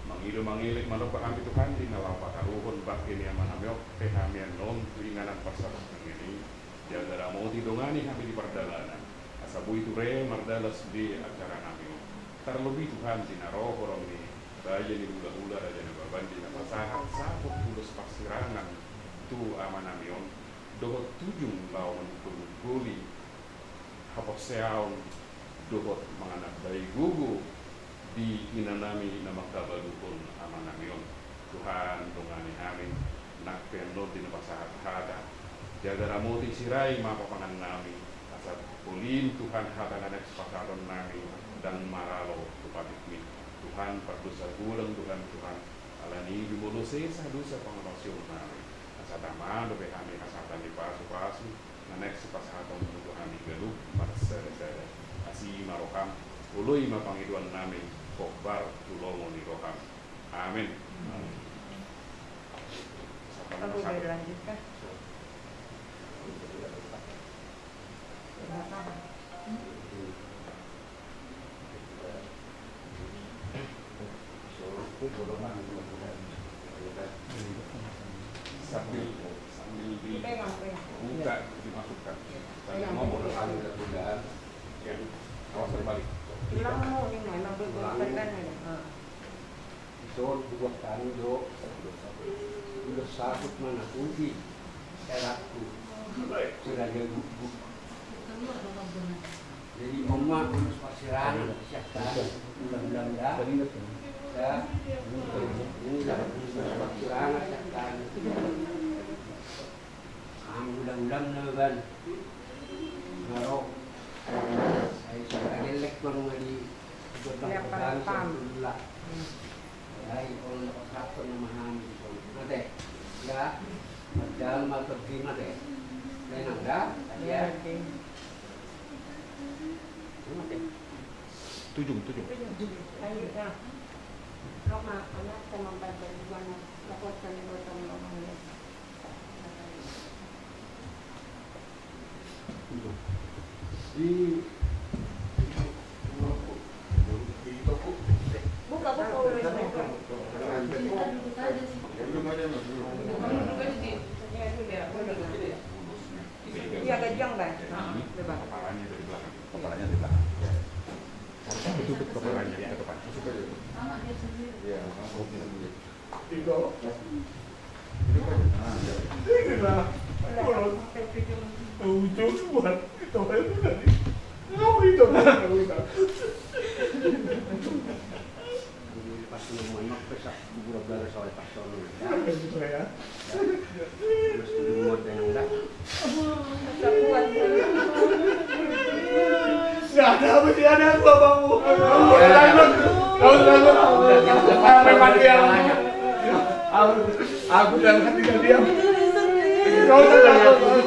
mangido mangilik manok kami Tuhan di nalau pataruhun bakin yang manamyo pehamian non tuinganan pasar ini jaga mau tidongani kami di perdalanan asabu itu re mardalas di acara nami terlebih Tuhan dinaro orang ini baja ni hula-hula raja na babandi na masahat sapot pulos pasirangan tu amanamion dohot tujung lawan guli hapok seaon dohot menganak bayi gugu di inanami nama kabadukun amanamion Tuhan tungani amin nak penlo di masahat hada jaga ramoti sirai mapa pangan nami asal ulin Tuhan hata anak sepakadon nami dan maralo tupatikmi Tuhan perdosa gulang Tuhan alani dimulu sesa dosa pengawasion nami asatama dobe kami asatan di pasu-pasu nanek sepasatan untuk kami galup marsada asi marokam ului mapangiduan nami kokbar tulomo ni roham amin Aku boleh lanjutkan sambil dibuka dimasukkan sambil ngomong kali ketundaan yang awas terbalik hilang mau ini memang berkorban so dua kali do udah sakit mana kunci eratku sudah ada buku jadi mama harus pasiran siapa mudah-mudahan ya ini dah pasiran siapa mudah-mudahan neban ngarok saya sudah gelek baru di kota-kota sebelah. Hai, kalau Tujung. Lanjut ya. Roma, anak sama bapak ibu lakukan anggota mamanya. Buka iya gajang bang. Kepalanya dari belakang. Kepalanya di belakang. Tutup kepalanya ke depan. Ya. Pas memak pesak bubur belar soal pastor lu. Ya. Terus lumut yang enggak. Nggak ada apa sih ada gua bangmu. Kau mati yang aku dalam hati gak diam. Kau takut.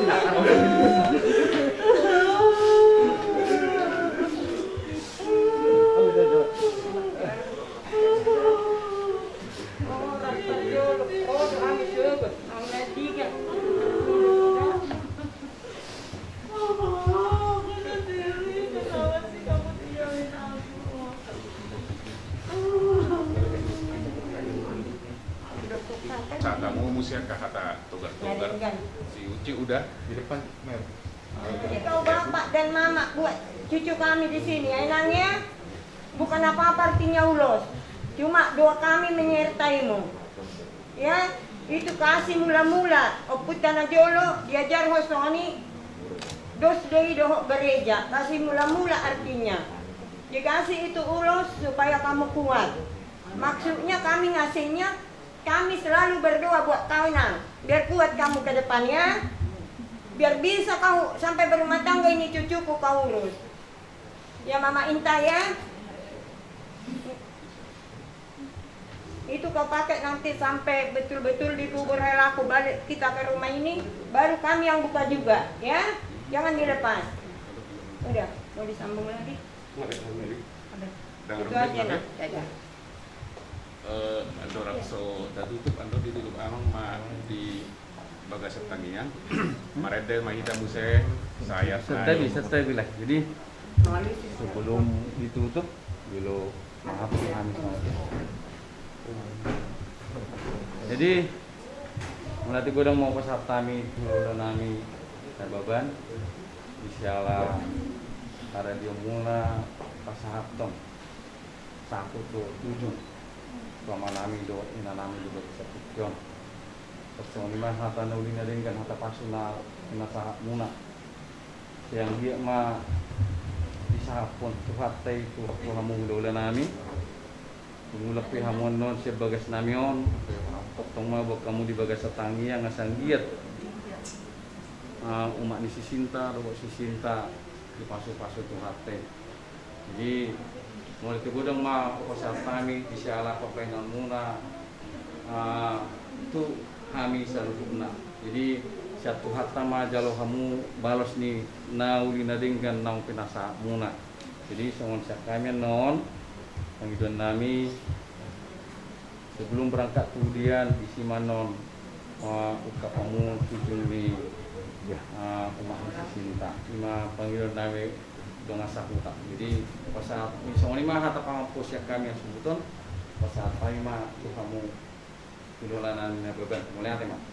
Saat kamu musiakah kata togar-togar si Uci udah di depan Mer. Kau bapak dan mama buat cucu kami di sini, enaknya bukan apa-apa artinya ulos. Cuma doa kami menyertaimu. Ya, itu kasih mula-mula. Oput tanah jolo diajar hosoni. Dos dari dohok gereja. Kasih mula-mula artinya. Dikasih itu ulos supaya kamu kuat. Maksudnya kami ngasihnya, kami selalu berdoa buat kau nang. Biar kuat kamu ke depannya. Biar bisa kau sampai berumah tangga ini cucuku kau urus. Ya Mama Inta ya. Itu kau pakai nanti sampai betul-betul dikubur relaku balik kita ke rumah ini. Baru kami yang buka juga ya. Jangan dilepas. Udah, mau disambung lagi? Ada. Itu aja nak. Dadah. Dorang so tutup ando di dalam amang ma di bagas tangian. Marede mahita muse saya Serta bilang. Jadi sebelum ditutup dulu maaf Tuhan. Jadi mulai gue udah mau pasap kami udah nami terbaban insyaallah ada dia mula pasahap tong saku tuh ujung sama nami do ina nami juga bisa pikion persoalan lima hata naulina dengan hata pasuna ina sahap muna yang dia mah bisa pun tuh hata itu waktu kamu udah nami mulapi hamon non siya bagas namion tong mabok kamu di bagas satangi yang ngasanggiat umat ni sisinta ro sisinta di pasu-pasu tu hate jadi mulai tu gudang ma pasal kami insyaallah papengan muna itu kami sarupna jadi satu hatta ma jalo kamu balos ni nauli nadingkan nang pinasa muna jadi songon sak kami non panggilan nami sebelum berangkat kemudian isi manon uka kamu tujung di umat cinta lima panggilan nami dengan sahuta jadi pasal misalnya lima hata pamampus yang kami yang sebutan pasal lima itu kamu tudolanan beban mulai ada mah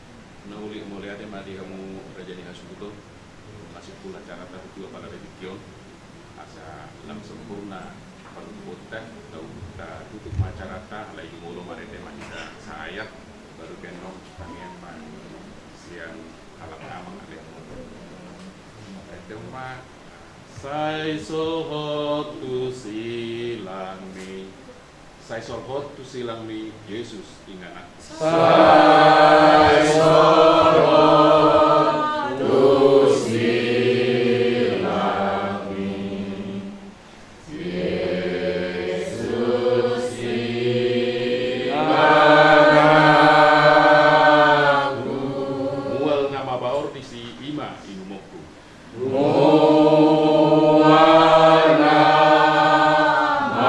nauli mulai ada mah di kamu raja di hasubuto masih pula cara tertua pada revision asa lam sempurna perbuatan kita tutup masyarakat lagi mulu marede mahita sayat baru kenong tangian pan siang alam amang ada itu mah sai sohot tu silang ni Yesus ingat sai sohot tu silang ni Mual nama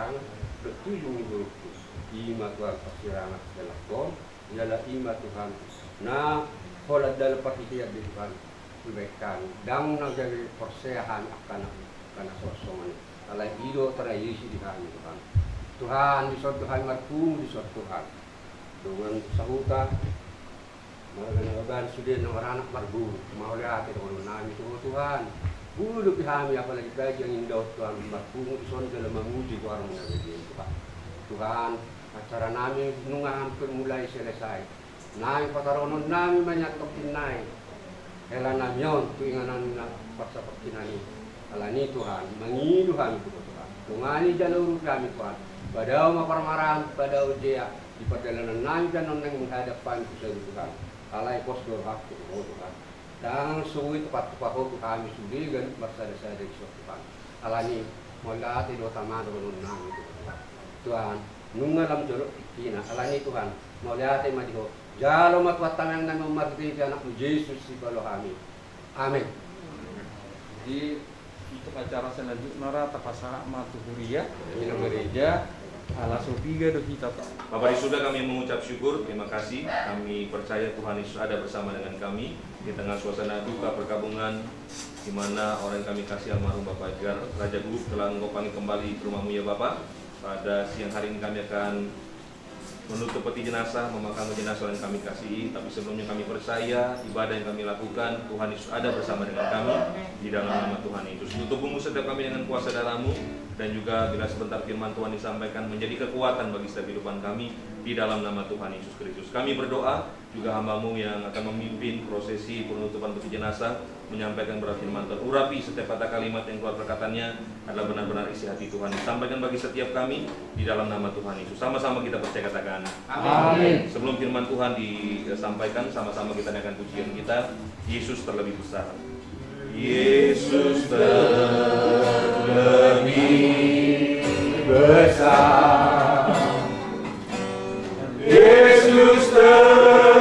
perang bertujuh minggu ima Tuhan persirangan dalam kom ialah ima Tuhan nah holat dalam perhatian di Tuhan kebaikan dan jadi persehan akan sosongan alai hidup terayisi di kami Tuhan Tuhan di sorot Tuhan markum di sorot Tuhan dengan sahuta Malagan sudah nomor anak marbu mau lihat itu nami Tuhan bulu kami apalagi gaji yang indah Tuhan markum di sorot dalam memuji orang mengaji Tuhan acara nami nunggu hampir mulai selesai nami pataronon nami banyak kepinai Hela namion tuinganan na paksa pakinani alani Tuhan mengidu kami Tuhan tungani jalur kami Tuhan badau maparmaran badau dia di perjalanan nami dan noneng menghadapan kusai Tuhan alai postur hak Tuhan dan suwi tepat paho kami sudi gan bersada-sada di Tuhan alani molati do tamado nami Tuhan nungalam jolo kina alani Tuhan molati madiho Jalo matwat tamang nang umarti anak Yesus si kami. Amin. Jadi untuk acara selanjutnya nara tapasa matuhuria di gereja ala sopiga do kita. Bapak di surga kami mengucap syukur, terima kasih. Kami percaya Tuhan Yesus ada bersama dengan kami di tengah suasana duka perkabungan di mana orang yang kami kasih almarhum Bapak Edgar Raja Guru telah Engkau panggil kembali ke rumahmu ya Bapak. Pada siang hari ini kami akan menutup peti jenazah, memakamkan jenazah yang kami kasihi. Tapi sebelumnya kami percaya ibadah yang kami lakukan Tuhan Yesus ada bersama dengan kami di dalam nama Tuhan Yesus. Tutupmu setiap kami dengan kuasa darah-Mu dan juga bila sebentar firman Tuhan disampaikan menjadi kekuatan bagi setiap kehidupan kami di dalam nama Tuhan Yesus Kristus. Kami berdoa juga hamba-Mu yang akan memimpin prosesi penutupan peti jenazah menyampaikan berat firman Tuhan. Urapi setiap kata kalimat yang keluar perkataannya adalah benar-benar isi hati Tuhan. Disampaikan bagi setiap kami di dalam nama Tuhan Yesus. Sama-sama kita percaya katakan amin. Sebelum firman Tuhan disampaikan, sama-sama kita naikkan pujian kita. Yesus terlebih besar. Yesus terlebih besar. Yesus terlebih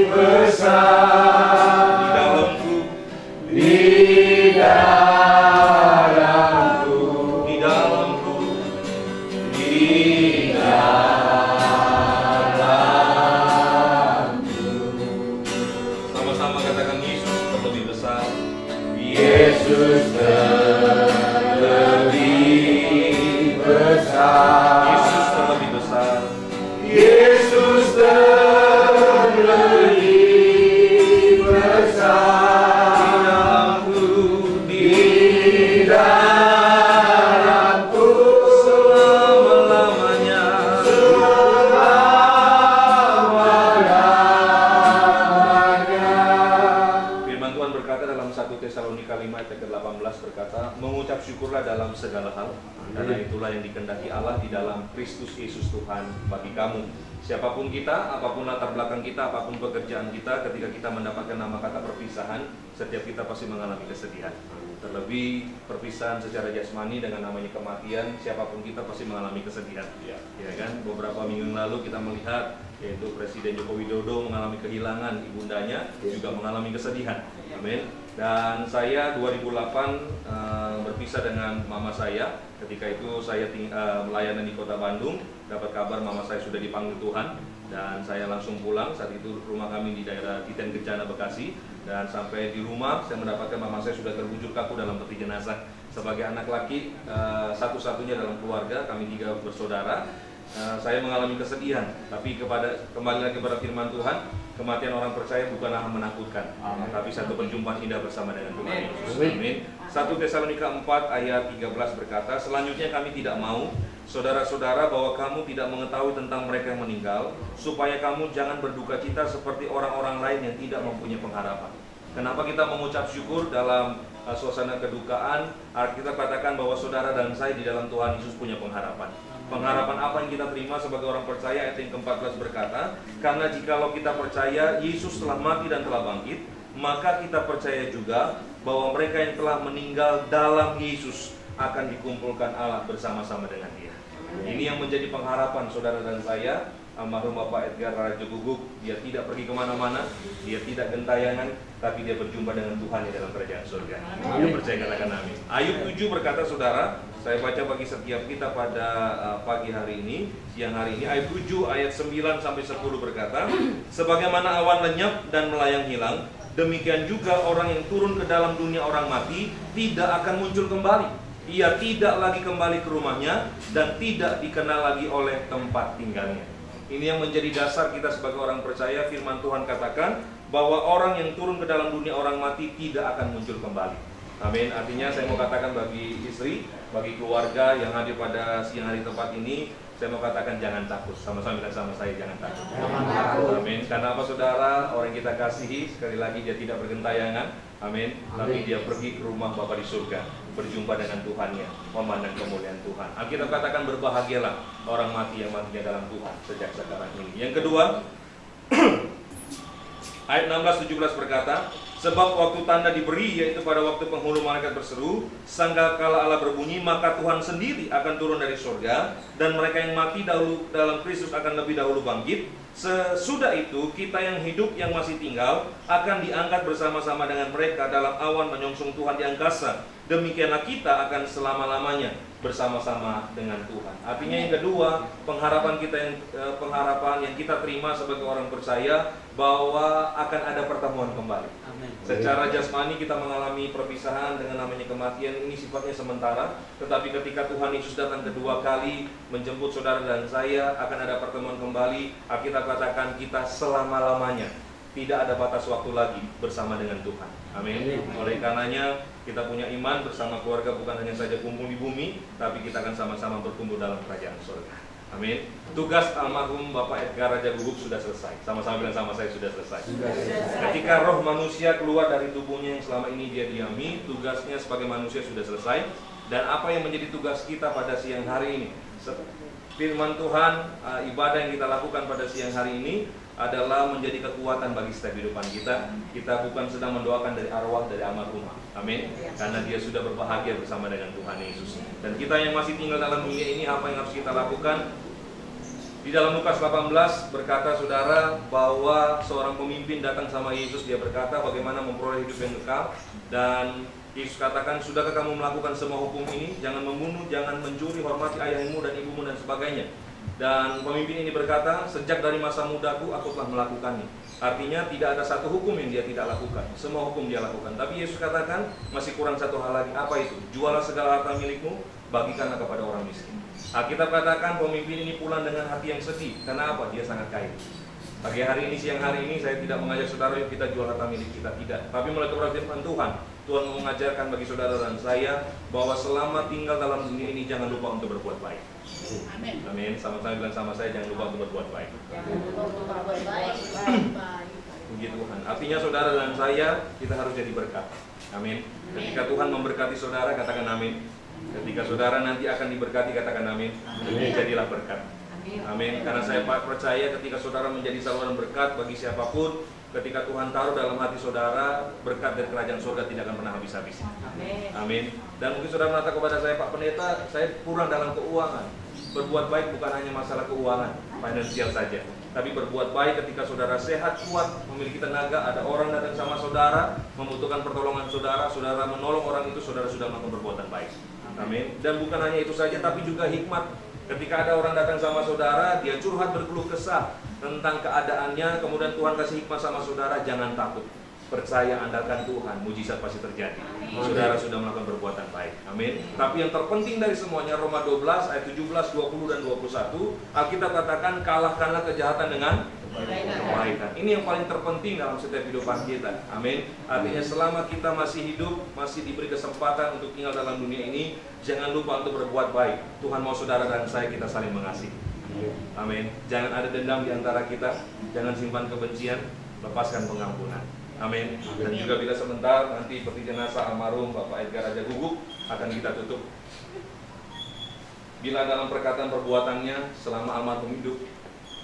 besar. Mengucap syukurlah dalam segala hal, karena itulah yang dikehendaki Allah di dalam Kristus Yesus Tuhan bagi kamu. Siapapun kita, apapun latar belakang kita, apapun pekerjaan kita, ketika kita mendapatkan nama kata perpisahan, setiap kita pasti mengalami kesedihan. Terlebih perpisahan secara jasmani dengan namanya kematian, siapapun kita pasti mengalami kesedihan. Ya kan? Beberapa minggu lalu kita melihat yaitu Presiden Joko Widodo mengalami kehilangan ibundanya, juga mengalami kesedihan. Amin. Dan saya 2008 berpisah dengan mama saya. Ketika itu saya melayani di kota Bandung, dapat kabar mama saya sudah dipanggil Tuhan, dan saya langsung pulang. Saat itu rumah kami di daerah Titen Kencana, Bekasi, dan sampai di rumah saya mendapatkan mama saya sudah terbujur kaku dalam peti jenazah. Sebagai anak laki satu-satunya dalam keluarga, kami 3 bersaudara, saya mengalami kesedihan. Tapi kembali lagi kepada firman Tuhan, kematian orang percaya bukanlah menakutkan, tapi satu perjumpaan indah bersama dengan Tuhan Yesus. Amin. 1 Tesalonika 4 ayat 13 berkata, selanjutnya kami tidak mau, saudara-saudara, bahwa kamu tidak mengetahui tentang mereka yang meninggal, supaya kamu jangan berduka cita seperti orang-orang lain yang tidak mempunyai pengharapan. Kenapa kita mengucap syukur dalam suasana kedukaan? Kita katakan bahwa saudara dan saya di dalam Tuhan Yesus punya pengharapan. Pengharapan apa yang kita terima sebagai orang percaya? Ayat yang ke-14 berkata, karena jikalau kita percaya Yesus telah mati dan telah bangkit, maka kita percaya juga bahwa mereka yang telah meninggal dalam Yesus akan dikumpulkan Allah bersama-sama dengan Dia. Ini yang menjadi pengharapan saudara dan saya. Almarhum Bapak Edgar Raja Guguk, dia tidak pergi kemana-mana, dia tidak gentayangan, tapi dia berjumpa dengan Tuhan di dalam kerajaan surga. Dia percaya, katakan amin. Ayub 7 berkata, saudara, Saya baca bagi setiap kita pada pagi hari ini, siang hari ini, ayat 7, ayat 9 sampai 10 berkata, sebagaimana awan lenyap dan melayang hilang, demikian juga orang yang turun ke dalam dunia orang mati tidak akan muncul kembali. Ia tidak lagi kembali ke rumahnya dan tidak dikenal lagi oleh tempat tinggalnya. Ini yang menjadi dasar kita sebagai orang percaya. Firman Tuhan katakan bahwa orang yang turun ke dalam dunia orang mati tidak akan muncul kembali. Amin. Artinya saya mau katakan bagi istri, bagi keluarga yang hadir pada siang hari tempat ini, saya mau katakan jangan takut. Sama-sama bilang sama saya, jangan takut. Amin. Karena apa saudara? Orang yang kita kasihi, sekali lagi dia tidak bergentayangan. Amin. Tapi dia pergi ke rumah Bapa di surga, berjumpa dengan Tuhannya, memandang kemuliaan Tuhan. Alkitab katakan berbahagialah orang mati yang matinya dalam Tuhan sejak sekarang ini. Yang kedua, ayat 16-17 berkata, sebab waktu tanda diberi, yaitu pada waktu penghulu malaikat berseru, sangkakala Allah berbunyi, maka Tuhan sendiri akan turun dari surga, dan mereka yang mati dahulu dalam Kristus akan lebih dahulu bangkit. Sesudah itu kita yang hidup yang masih tinggal akan diangkat bersama-sama dengan mereka dalam awan menyongsong Tuhan di angkasa. Demikianlah kita akan selama-lamanya bersama-sama dengan Tuhan. Artinya yang kedua, pengharapan yang kita terima sebagai orang percaya bahwa akan ada pertemuan kembali. Amen. Secara jasmani kita mengalami perpisahan dengan namanya kematian, ini sifatnya sementara. Tetapi ketika Tuhan Yesus datang kedua kali menjemput saudara dan saya, akan ada pertemuan kembali. Alkitab katakan kita selama-lamanya, tidak ada batas waktu lagi bersama dengan Tuhan. Amin. Oleh karenanya kita punya iman bersama keluarga, bukan hanya saja kumpul di bumi, tapi kita akan sama-sama berkumpul dalam kerajaan surga. Amin. Tugas almarhum Bapak Edgar Raja Guguk sudah selesai. Sama-sama bilang sama saya, sudah selesai. Ketika roh manusia keluar dari tubuhnya yang selama ini dia diami, tugasnya sebagai manusia sudah selesai. Dan apa yang menjadi tugas kita pada siang hari ini? Firman Tuhan, ibadah yang kita lakukan pada siang hari ini adalah menjadi kekuatan bagi setiap kehidupan kita. Kita bukan sedang mendoakan dari arwah dari almarhumah. Amin. Karena dia sudah berbahagia bersama dengan Tuhan Yesus. Dan kita yang masih tinggal dalam dunia ini, apa yang harus kita lakukan? Di dalam Lukas 18 berkata saudara bahwa seorang pemimpin datang sama Yesus. Dia berkata bagaimana memperoleh hidup yang kekal. Dan Yesus katakan, sudahkah kamu melakukan semua hukum ini? Jangan membunuh, jangan mencuri, hormati ayahmu dan ibumu dan sebagainya. Dan pemimpin ini berkata, sejak dari masa mudaku aku telah melakukannya. Artinya tidak ada satu hukum yang dia tidak lakukan. Semua hukum dia lakukan. Tapi Yesus katakan masih kurang satu hal lagi. Apa itu? Jualah segala harta milikmu, bagikanlah kepada orang miskin. Alkitab katakan pemimpin ini pulang dengan hati yang sedih. Karena apa? Dia sangat kaya. Pagi hari ini, siang hari ini saya tidak mengajak saudara yuk kita jual harta milik kita, tidak. Tapi melalui firman Tuhan, Tuhan mengajarkan bagi saudara dan saya bahwa selama tinggal dalam dunia ini jangan lupa untuk berbuat baik. Amin. Amin. Sama-sama bilang sama saya, jangan lupa untuk berbuat baik. Jangan lupa untuk berbuat baik. Puji Tuhan. Artinya saudara dan saya kita harus jadi berkat. Amin. Ketika Tuhan memberkati saudara, katakan amin. Ketika saudara nanti akan diberkati, katakan amin. Jadilah berkat. Amin. Karena saya percaya ketika saudara menjadi saluran berkat bagi siapapun, ketika Tuhan taruh dalam hati saudara, berkat dari kerajaan surga tidak akan pernah habis-habis. Amin. Dan mungkin saudara mengatakan kepada saya, Pak Pendeta, saya kurang dalam keuangan. Berbuat baik bukan hanya masalah keuangan, finansial saja. Tapi berbuat baik ketika saudara sehat, kuat, memiliki tenaga, ada orang datang sama saudara, membutuhkan pertolongan saudara, saudara menolong orang itu, saudara sudah melakukan perbuatan baik. Amin. Dan bukan hanya itu saja, tapi juga hikmat. Ketika ada orang datang sama saudara, dia curhat berkeluh kesah tentang keadaannya, kemudian Tuhan kasih hikmah sama saudara, jangan takut. Percaya, andalkan Tuhan, mujizat pasti terjadi. Saudara sudah melakukan perbuatan baik. Amin. Tapi yang terpenting dari semuanya, Roma 12 ayat 17, 20 dan 21, Alkitab katakan kalahkanlah kejahatan dengan kebaikan. Ini yang paling terpenting dalam setiap kehidupan kita. Amin. Artinya selama kita masih hidup, masih diberi kesempatan untuk tinggal dalam dunia ini, jangan lupa untuk berbuat baik. Tuhan mau saudara dan saya kita saling mengasihi. Amin. Jangan ada dendam di antara kita, jangan simpan kebencian, lepaskan pengampunan. Amin. Dan juga bila sebentar nanti peti jenazah almarhum Bapak Edgar Raja Guguk akan kita tutup. Bila dalam perkataan perbuatannya selama almarhum hidup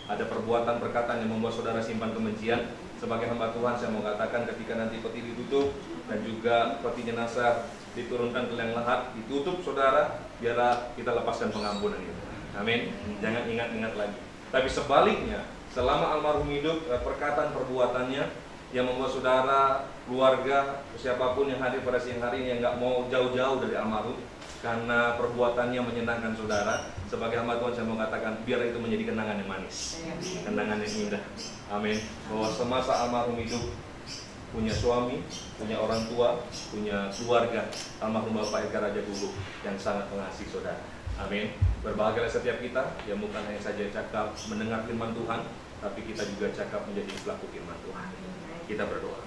ada perbuatan perkataan yang membuat saudara simpan kebencian, sebagai hamba Tuhan saya mau katakan ketika nanti peti ditutup dan juga peti jenazah diturunkan ke liang lahat, ditutup saudara, biarlah kita lepaskan pengampunan itu. Amin. Jangan ingat-ingat lagi. Tapi sebaliknya, selama almarhum hidup, perkataan perbuatannya yang membuat saudara, keluarga, siapapun yang hadir pada siang hari ini yang nggak mau jauh-jauh dari almarhum, karena perbuatannya menyenangkan saudara. Sebagai hamba Tuhan saya mau katakan, biar itu menjadi kenangan yang manis, kenangan yang indah. Amin. Bahwa semasa almarhum hidup, punya suami, punya orang tua, punya keluarga, almarhum Bapak Edgar Raja Guguk yang sangat mengasihi saudara. Amin. Berbahagialah setiap kita yang bukan hanya saja cakap mendengar firman Tuhan, tapi kita juga cakap menjadi pelaku firman Tuhan. Kita berdoa.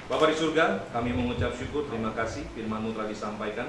Bapa di surga, kami mengucap syukur, terima kasih firman-Mu telah disampaikan.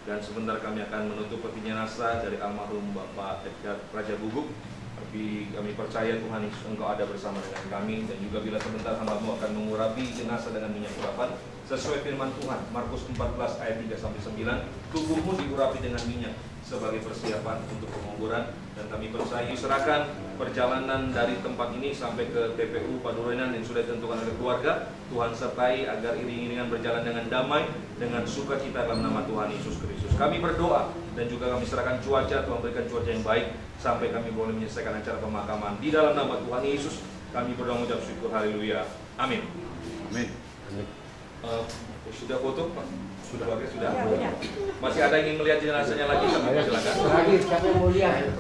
Dan sebentar kami akan menutup peti jenazah dari almarhum Bapak Edgar Raja Guguk. Tapi kami percaya Tuhan Yesus Engkau ada bersama dengan kami. Dan juga bila sebentar hamba-Mu akan mengurapi jenazah dengan minyak urapan sesuai firman Tuhan, Markus 14 ayat 3-9, tubuhmu diurapi dengan minyak sebagai persiapan untuk penguburan. Dan kami percaya serahkan perjalanan dari tempat ini sampai ke TPU Padurenan yang sudah ditentukan oleh keluarga. Tuhan sertai agar iring-iringan berjalan dengan damai, dengan sukacita dalam nama Tuhan Yesus Kristus. Kami berdoa dan juga kami serahkan cuaca, Tuhan berikan cuaca yang baik sampai kami boleh menyelesaikan acara pemakaman. Di dalam nama Tuhan Yesus kami berdoa mengucap syukur. Haleluya. Amin. Amin. Sudah foto Pak? Sudah pakai? Sudah? Masih ada yang ingin melihat jenazahnya lagi? Kami silakan. Lagi, siapa yang mau lihat?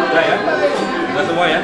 Sudah ya? Sudah semua ya?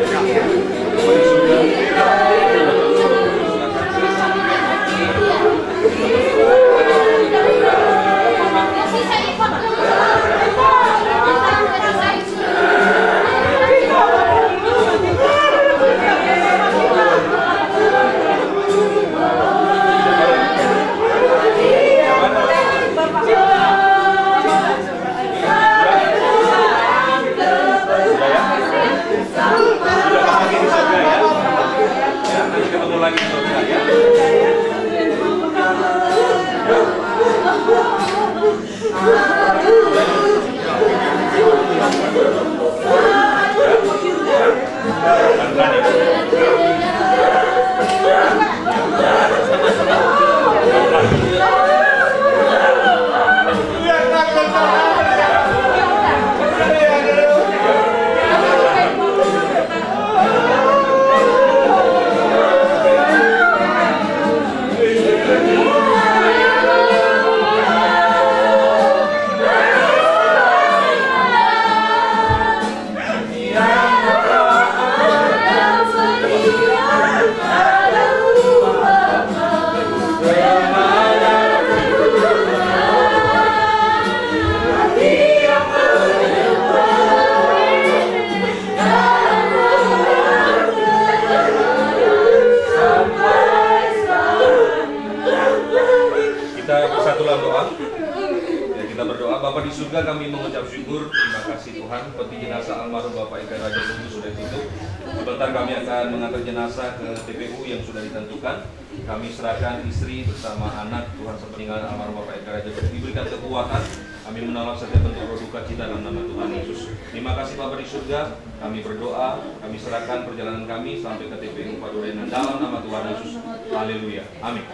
Bapa di surga, kami mengucap syukur, terima kasih Tuhan, peti jenazah almarhum Bapak Edgar Raja Guguk sudah ditutup. Sebentar kami akan mengantar jenazah ke TPU yang sudah ditentukan. Kami serahkan istri bersama anak, Tuhan sepeninggalan almarhum Bapak Edgar Raja Guguk diberikan kekuatan. Kami menolak setiap bentuk roh duka cita dalam nama Tuhan Yesus. Terima kasih Bapa di surga, kami berdoa, kami serahkan perjalanan kami sampai ke TPU Padurenan dalam nama Tuhan Yesus. Haleluya. Amin.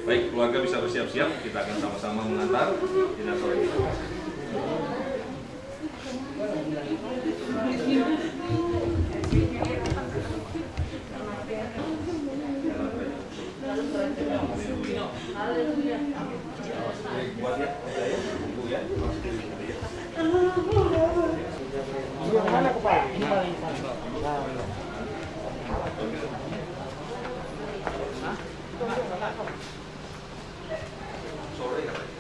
Baik, keluarga bisa bersiap-siap, kita akan sama-sama mengantar jenazah ini. Haleluya. Buat ya, Ibu ya. Yang mana kepala? Sore katanya.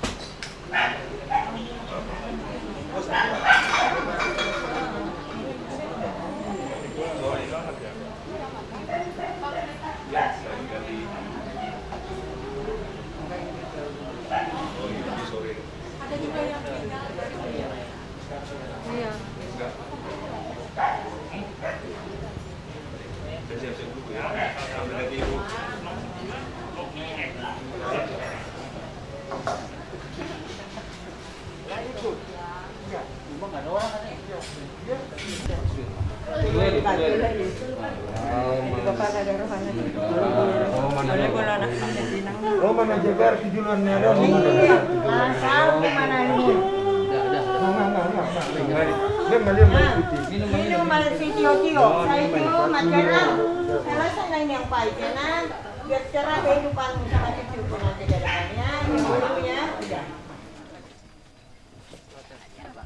Sore banget ya. Ya, saya ganti. Oh iya, sore. Ada juga yang tinggal dari Iya. Enggak. Saya siap-siap dulu ya. Sampai ganti Ibu. Emang nggak ada orang kan? Iya. pada rohana. Boleh bola anak dinang. Oh, mana jagar tujuan nero. Asal mana ini? Minum malah si Tio. Saya itu macam saya rasa ini yang pahit ya nan. Biar cerah kehidupanmu sama cucuku nanti ke depannya. Dulunya udah.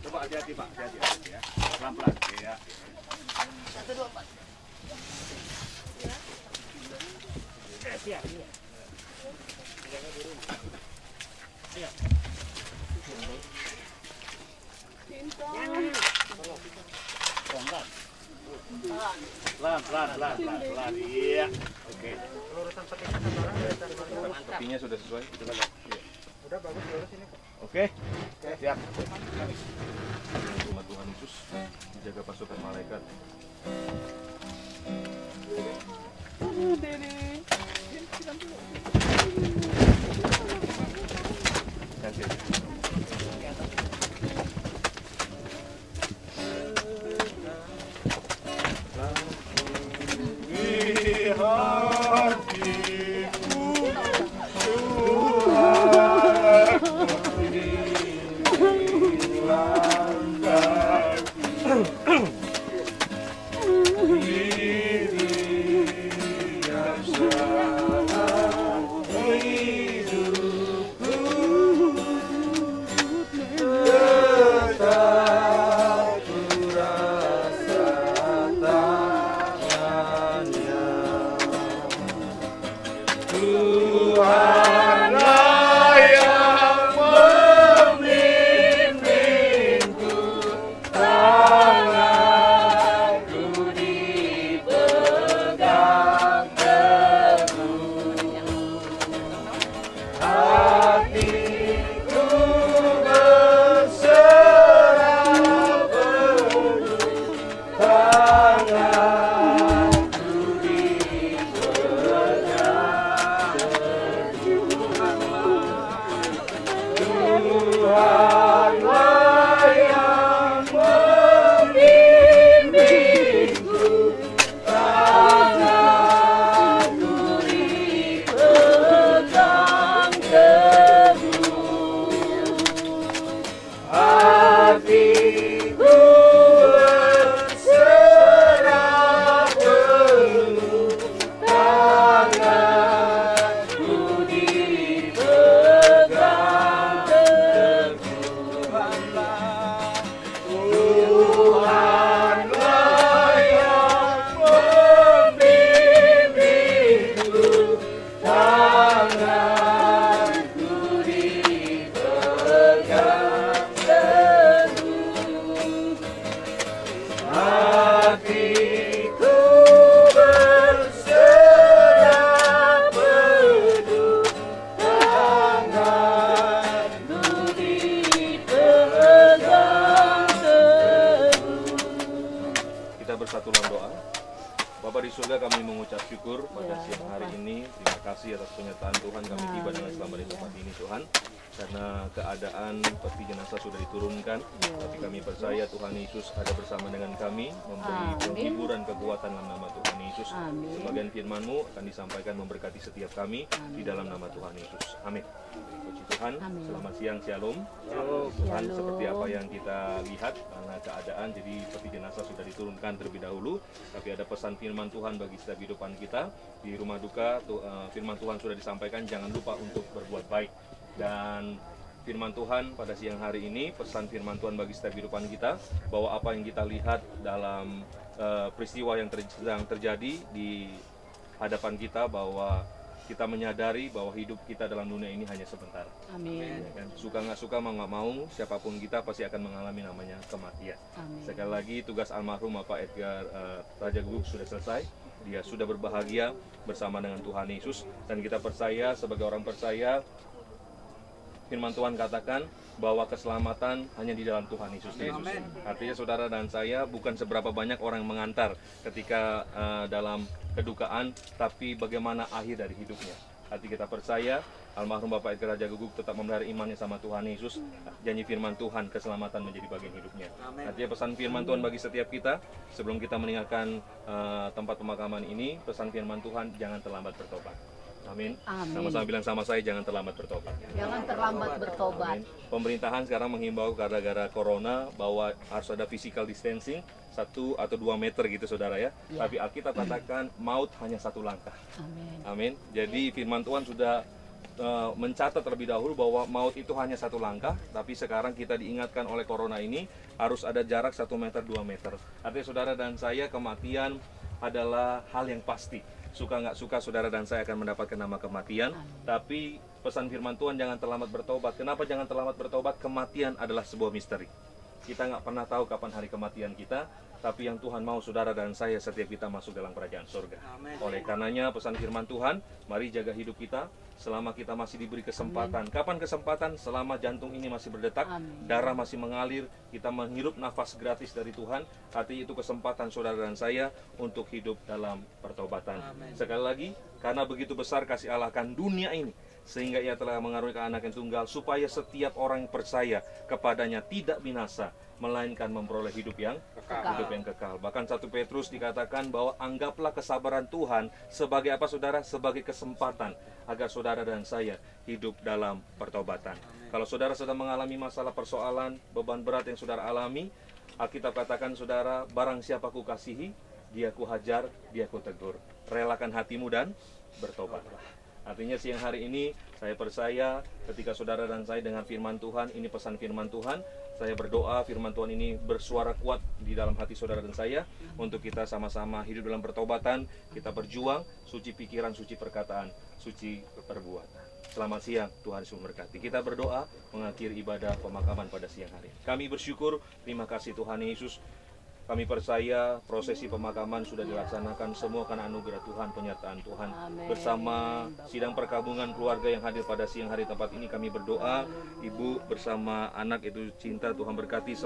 Coba hati-hati Pak, hati-hati ya. Pelan-pelan ya. 1, 2, 4. Siap. Pelan. Iya. Oke. Sepertinya sudah sesuai. Udah bagus lurus ini. Oke. Siap. Rumah Tuhan Yesus dijaga pasukan malaikat. Bersatu dalam doa. Bapa di surga, kami mengucap syukur pada siang hari ini. Terima kasih atas penyertaan Tuhan, kami tiba dengan selamat di tempat ini Tuhan. Karena keadaan peti jenazah sudah diturunkan, tapi kami percaya Tuhan Yesus ada bersama dengan kami, memberi penghiburan kekuatan dalam nama Tuhan Yesus. Sebagian firman-Mu akan disampaikan memberkati setiap kami di dalam nama Tuhan Yesus. Amin. Puji Tuhan, selamat siang, shalom. Tuhan, seperti apa yang kita lihat, karena keadaan jadi peti jenazah sudah diturunkan terlebih dahulu, tapi ada pesan firman Tuhan bagi setiap kehidupan kita. Di rumah duka, firman Tuhan sudah disampaikan, jangan lupa untuk berbuat baik. Dan firman Tuhan pada siang hari ini, pesan firman Tuhan bagi setiap kehidupan kita, bahwa apa yang kita lihat dalam peristiwa yang sedang terjadi di hadapan kita, bahwa kita menyadari bahwa hidup kita dalam dunia ini hanya sebentar. Amin. Ya kan? Suka nggak suka, mau nggak mau, siapapun kita pasti akan mengalami namanya kematian. Amin. Sekali lagi, tugas almarhum Bapak Edgar Raja Guguk sudah selesai. Dia sudah berbahagia bersama dengan Tuhan Yesus, dan kita percaya, sebagai orang percaya, firman Tuhan katakan bahwa keselamatan hanya di dalam Tuhan Yesus Kristus. Artinya saudara dan saya bukan seberapa banyak orang yang mengantar ketika dalam kedukaan, tapi bagaimana akhir dari hidupnya. Hati kita percaya almarhum Bapak Edgar Raja Guguk tetap memelihara imannya sama Tuhan Yesus. Janji firman Tuhan, keselamatan menjadi bagian hidupnya. Artinya pesan firman Tuhan bagi setiap kita, sebelum kita meninggalkan tempat pemakaman ini, pesan firman Tuhan, jangan terlambat bertobat. Amin. Sama-sama bilang sama saya, jangan terlambat bertobat. Jangan terlambat bertobat. Amin. Pemerintahan sekarang menghimbau gara-gara corona bahwa harus ada physical distancing 1 atau 2 meter gitu saudara ya. Tapi Alkitab katakan maut hanya 1 langkah. Amin. Amin. Jadi firman Tuhan sudah mencatat terlebih dahulu bahwa maut itu hanya 1 langkah, tapi sekarang kita diingatkan oleh corona ini harus ada jarak 1 meter 2 meter. Artinya saudara dan saya, kematian adalah hal yang pasti. Suka nggak suka saudara dan saya akan mendapatkan nama kematian. Tapi pesan firman Tuhan, jangan terlambat bertobat. Kenapa jangan terlambat bertobat? Kematian adalah sebuah misteri. Kita nggak pernah tahu kapan hari kematian kita. Tapi yang Tuhan mau saudara dan saya setiap kita masuk dalam kerajaan surga. Oleh karenanya pesan firman Tuhan, mari jaga hidup kita selama kita masih diberi kesempatan. Kapan kesempatan? Selama jantung ini masih berdetak, darah masih mengalir, kita menghirup nafas gratis dari Tuhan. Artinya itu kesempatan saudara dan saya untuk hidup dalam pertobatan. Sekali lagi, karena begitu besar kasih Allah akan dunia ini, sehingga ia telah mengaruniakan anak yang tunggal, supaya setiap orang yang percaya kepadanya tidak binasa, melainkan memperoleh hidup yang kekal. Bahkan 1 Petrus dikatakan bahwa anggaplah kesabaran Tuhan sebagai apa saudara? Sebagai kesempatan agar saudara dan saya hidup dalam pertobatan. Kalau saudara sedang mengalami masalah persoalan, beban berat yang saudara alami, Alkitab katakan saudara, barang siapa ku kasihi, dia ku hajar, dia ku tegur. Relakan hatimu dan bertobatlah. Artinya siang hari ini saya percaya ketika saudara dan saya dengar firman Tuhan, ini pesan firman Tuhan, saya berdoa firman Tuhan ini bersuara kuat di dalam hati saudara dan saya untuk kita sama-sama hidup dalam pertobatan, kita berjuang, suci pikiran, suci perkataan, suci perbuatan. Selamat siang, Tuhan Yesus memberkati. Kita berdoa mengakhiri ibadah pemakaman pada siang hari. Kami bersyukur, terima kasih Tuhan Yesus. Kami percaya prosesi pemakaman sudah dilaksanakan semua karena anugerah Tuhan, penyertaan Tuhan. Amen. Bersama sidang perkabungan keluarga yang hadir pada siang hari tempat ini, kami berdoa, Ibu bersama anak itu Cinta, Tuhan berkati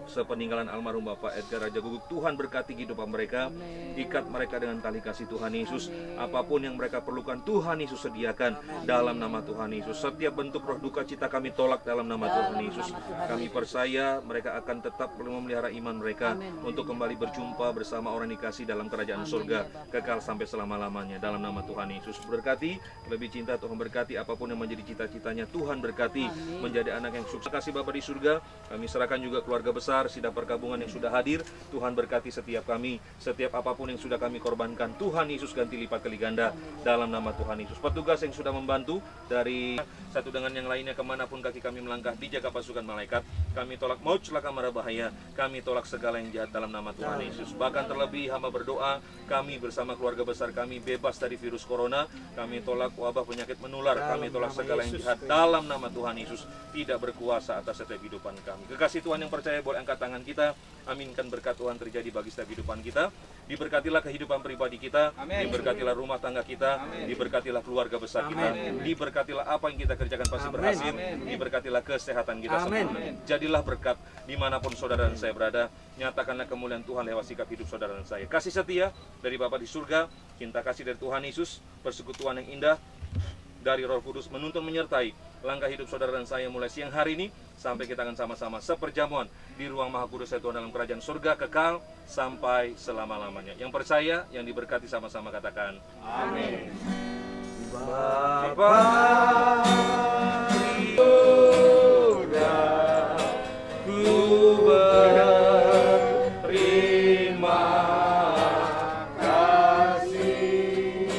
sepeninggalan almarhum Bapak Edgar Raja Guguk. Tuhan berkati kehidupan mereka, ikat mereka dengan tali kasih Tuhan Yesus. Apapun yang mereka perlukan, Tuhan Yesus sediakan dalam nama Tuhan Yesus. Setiap bentuk roh duka cita kami tolak dalam nama Tuhan Yesus. Kami percaya mereka akan tetap memelihara iman mereka untuk kembali berjumpa bersama orang dikasih dalam kerajaan surga kekal sampai selama-lamanya dalam nama Tuhan Yesus. Berkati, lebih cinta Tuhan berkati, apapun yang menjadi cita-citanya Tuhan berkati, menjadi anak yang sukses. Kasih Bapa di surga, kami serahkan juga keluarga besar sidang perkabungan yang sudah hadir. Tuhan berkati setiap kami, setiap apapun yang sudah kami korbankan, Tuhan Yesus ganti lipat kali ganda dalam nama Tuhan Yesus. Petugas yang sudah membantu dari satu dengan yang lainnya kemanapun kaki kami melangkah, dijaga pasukan malaikat. Kami tolak maut, celaka, mara bahaya. Kami tolak segala yang jahat dalam nama Tuhan Yesus. Bahkan terlebih hamba berdoa, kami bersama keluarga besar kami bebas dari virus corona. Kami tolak wabah penyakit menular. Kami tolak segala yang jahat dalam nama Tuhan Yesus, tidak berkuasa atas setiap kehidupan kami. Kekasih Tuhan yang percaya, boleh angkat tangan kita. Aminkan berkat Tuhan terjadi bagi setiap kehidupan kita. Diberkatilah kehidupan pribadi kita. Diberkatilah rumah tangga kita. Diberkatilah keluarga besar kita. Diberkatilah apa yang kita kerjakan pasti berhasil. Diberkatilah kesehatan kita semua. Jadilah berkat dimanapun saudara dan saya berada. Nyatakanlah kemuliaan Tuhan lewat sikap hidup saudara dan saya. Kasih setia dari Bapa di surga, cinta kasih dari Tuhan Yesus, persekutuan yang indah dari Roh Kudus menuntun menyertai langkah hidup saudara dan saya mulai siang hari ini sampai kita akan sama-sama seperjamuan di ruang Maha Kudus Tuhan dalam kerajaan surga kekal sampai selama-lamanya. Yang percaya, yang diberkati sama-sama katakan amin. Bapa di surga, ku berterima kasih.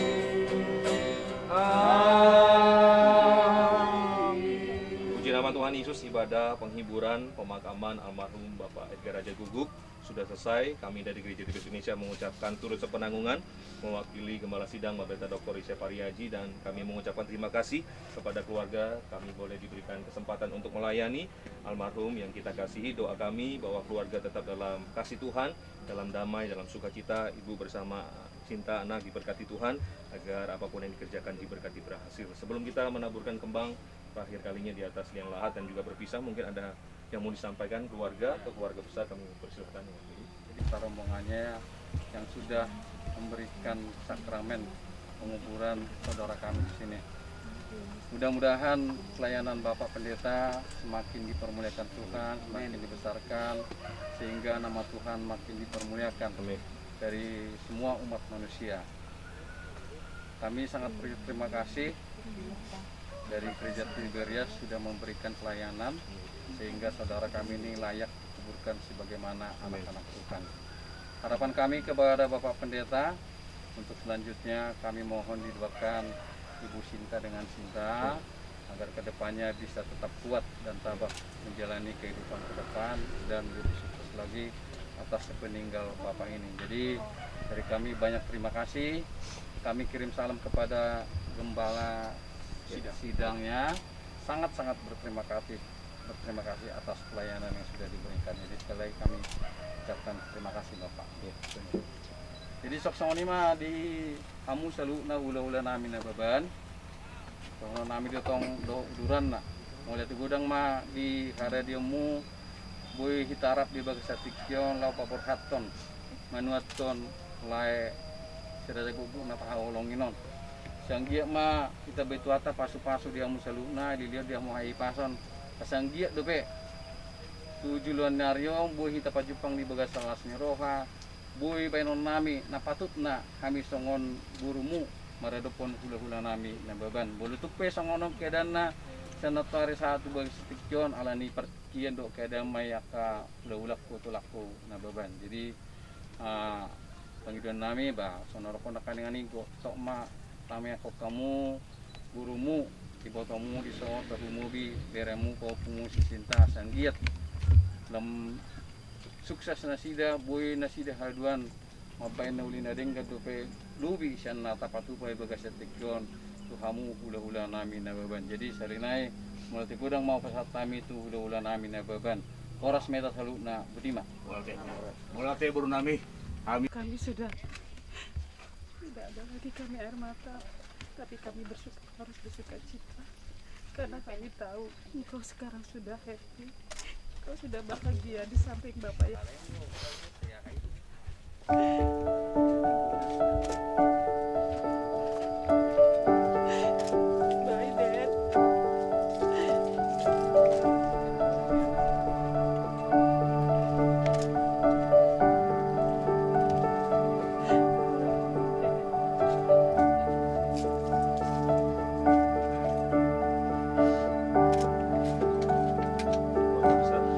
Puji nama Tuhan Yesus. Ibadah penghiburan pemakaman almarhum Bapak Edgar Raja Guguk sudah selesai. Kami dari Gereja Tikus Indonesia mengucapkan turut sepenanggungan mewakili Gembala Sidang Babeta Dr. Isya Pariaji, dan kami mengucapkan terima kasih kepada keluarga. Kami boleh diberikan kesempatan untuk melayani almarhum yang kita kasihi. Doa kami bahwa keluarga tetap dalam kasih Tuhan, dalam damai, dalam sukacita. Ibu bersama Cinta anak diberkati Tuhan, agar apapun yang dikerjakan diberkati berhasil. Sebelum kita menaburkan kembang terakhir kalinya di atas liang lahat dan juga berpisah, mungkin ada yang mau disampaikan keluarga atau keluarga besar, kami persilakan. Jadi para rombongannya yang sudah memberikan sakramen penguburan saudara kami di sini. Mudah-mudahan pelayanan Bapak Pendeta semakin dipermuliakan Tuhan, semakin dibesarkan, sehingga nama Tuhan makin dipermuliakan dari semua umat manusia. Kami sangat berterima kasih dari Gereja Tiberias sudah memberikan pelayanan, sehingga saudara kami ini layak dikuburkan sebagaimana anak-anak Tuhan. Harapan kami kepada Bapak Pendeta, untuk selanjutnya kami mohon didoakan Ibu Sinta dengan Sinta agar kedepannya bisa tetap kuat dan tabah menjalani kehidupan ke depan dan lebih sukses lagi atas sepeninggal Bapak ini. Jadi dari kami banyak terima kasih. Kami kirim salam kepada Gembala sidangnya, sangat-sangat berterima kasih atas pelayanan yang sudah diberikan. Jadi sekali lagi kami ucapkan terima kasih Bapak. Jadi sok songoni mah di kamu selalu na ula-ula namin na baban. Kalau namin ditong duran na. Mulai tu gudang mah di haradiamu boy hitarap di bagas satikyon lau papor haton manuaton lai sedada gugu na pahaolonginon. Sanggia mah kita betuata pasu-pasu dia musaluna dilihat dia mau hai pason. Kasanggia dope. Tujuan naryong boy hita pajupang di bagas salas roha. Boy bainon nami napatut na kami songon gurumu maradopon hula-hula nami na baban. Bolu tupe songonom kedan na sanatari satu bagi setikjon alani perkian do kedan mayaka hula-hula ko tulako na baban. Jadi panggilan nami ba sonorokon na kaningani go sok ma tami ako kamu gurumu ibotomu di so tahumubi beremu ko pungu sisinta sanggiat lam sukses na sida boy na sida haduan mabay na uli na din katupe lubi siya na tapatu pa bagas tikyon tu hamu hula-hula namin na baban. Jadi salinay mulai kudang mau pasat kami tu hula-hula namin na baban. Oras meta salu na budima. Mulai baru Kami sudah tidak ada lagi kami air mata, tapi kami harus bersuka cita karena kami tahu engkau sekarang sudah happy. Kau sudah bahagia di samping Bapak ya. Bye, Dad. Saya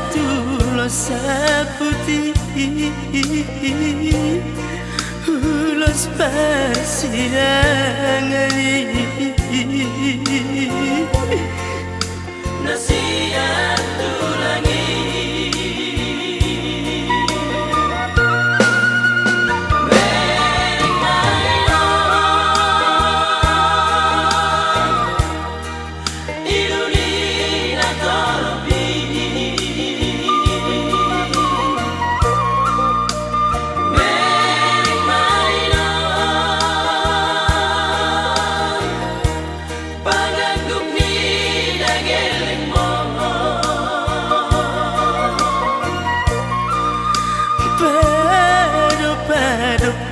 Tulosa putih ulos persidangan nasihat tulangi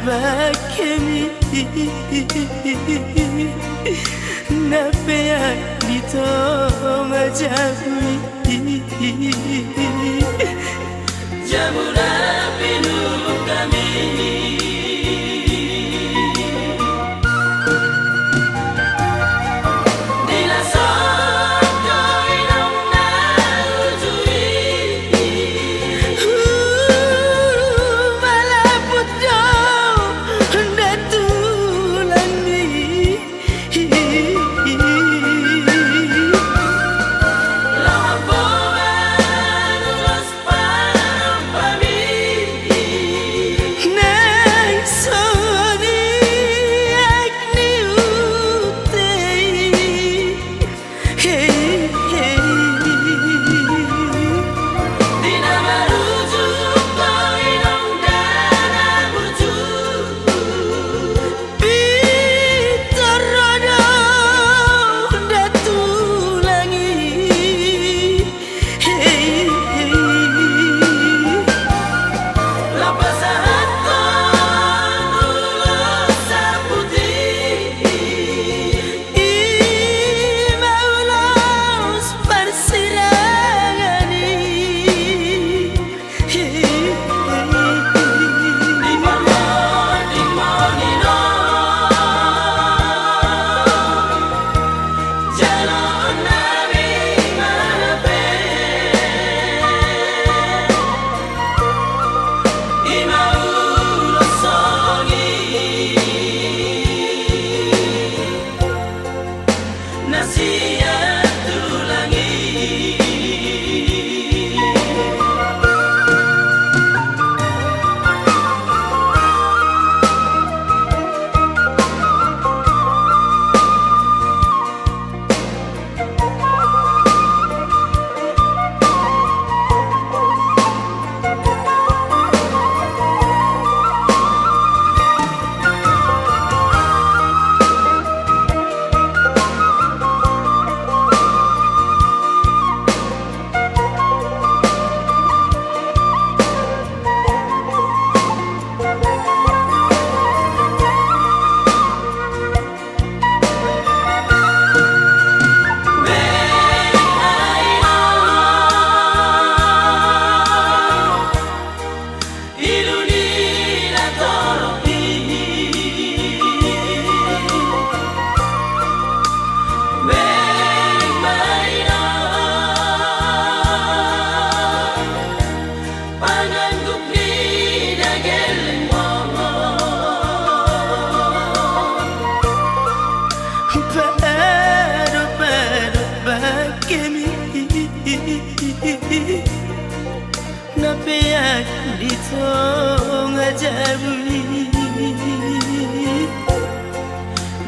Bakemi napea ditonga jabui jamura pinu kami Napea ditonga jabui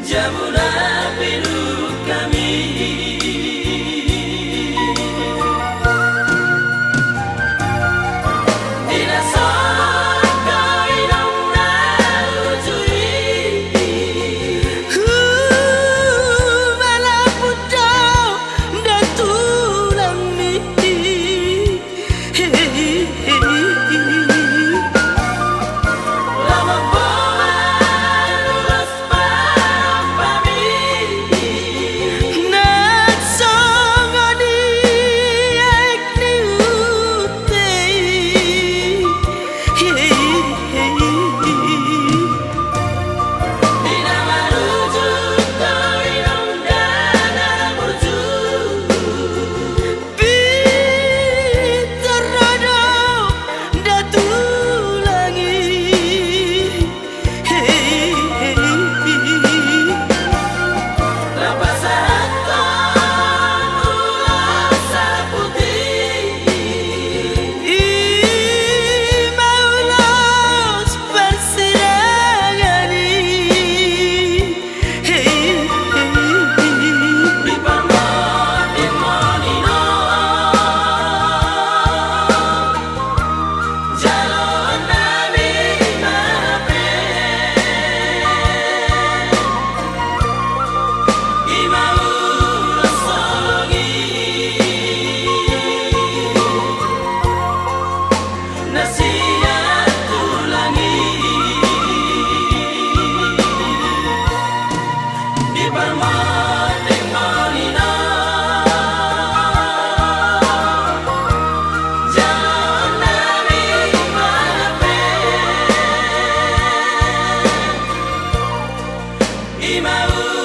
jamura pinu kami Imau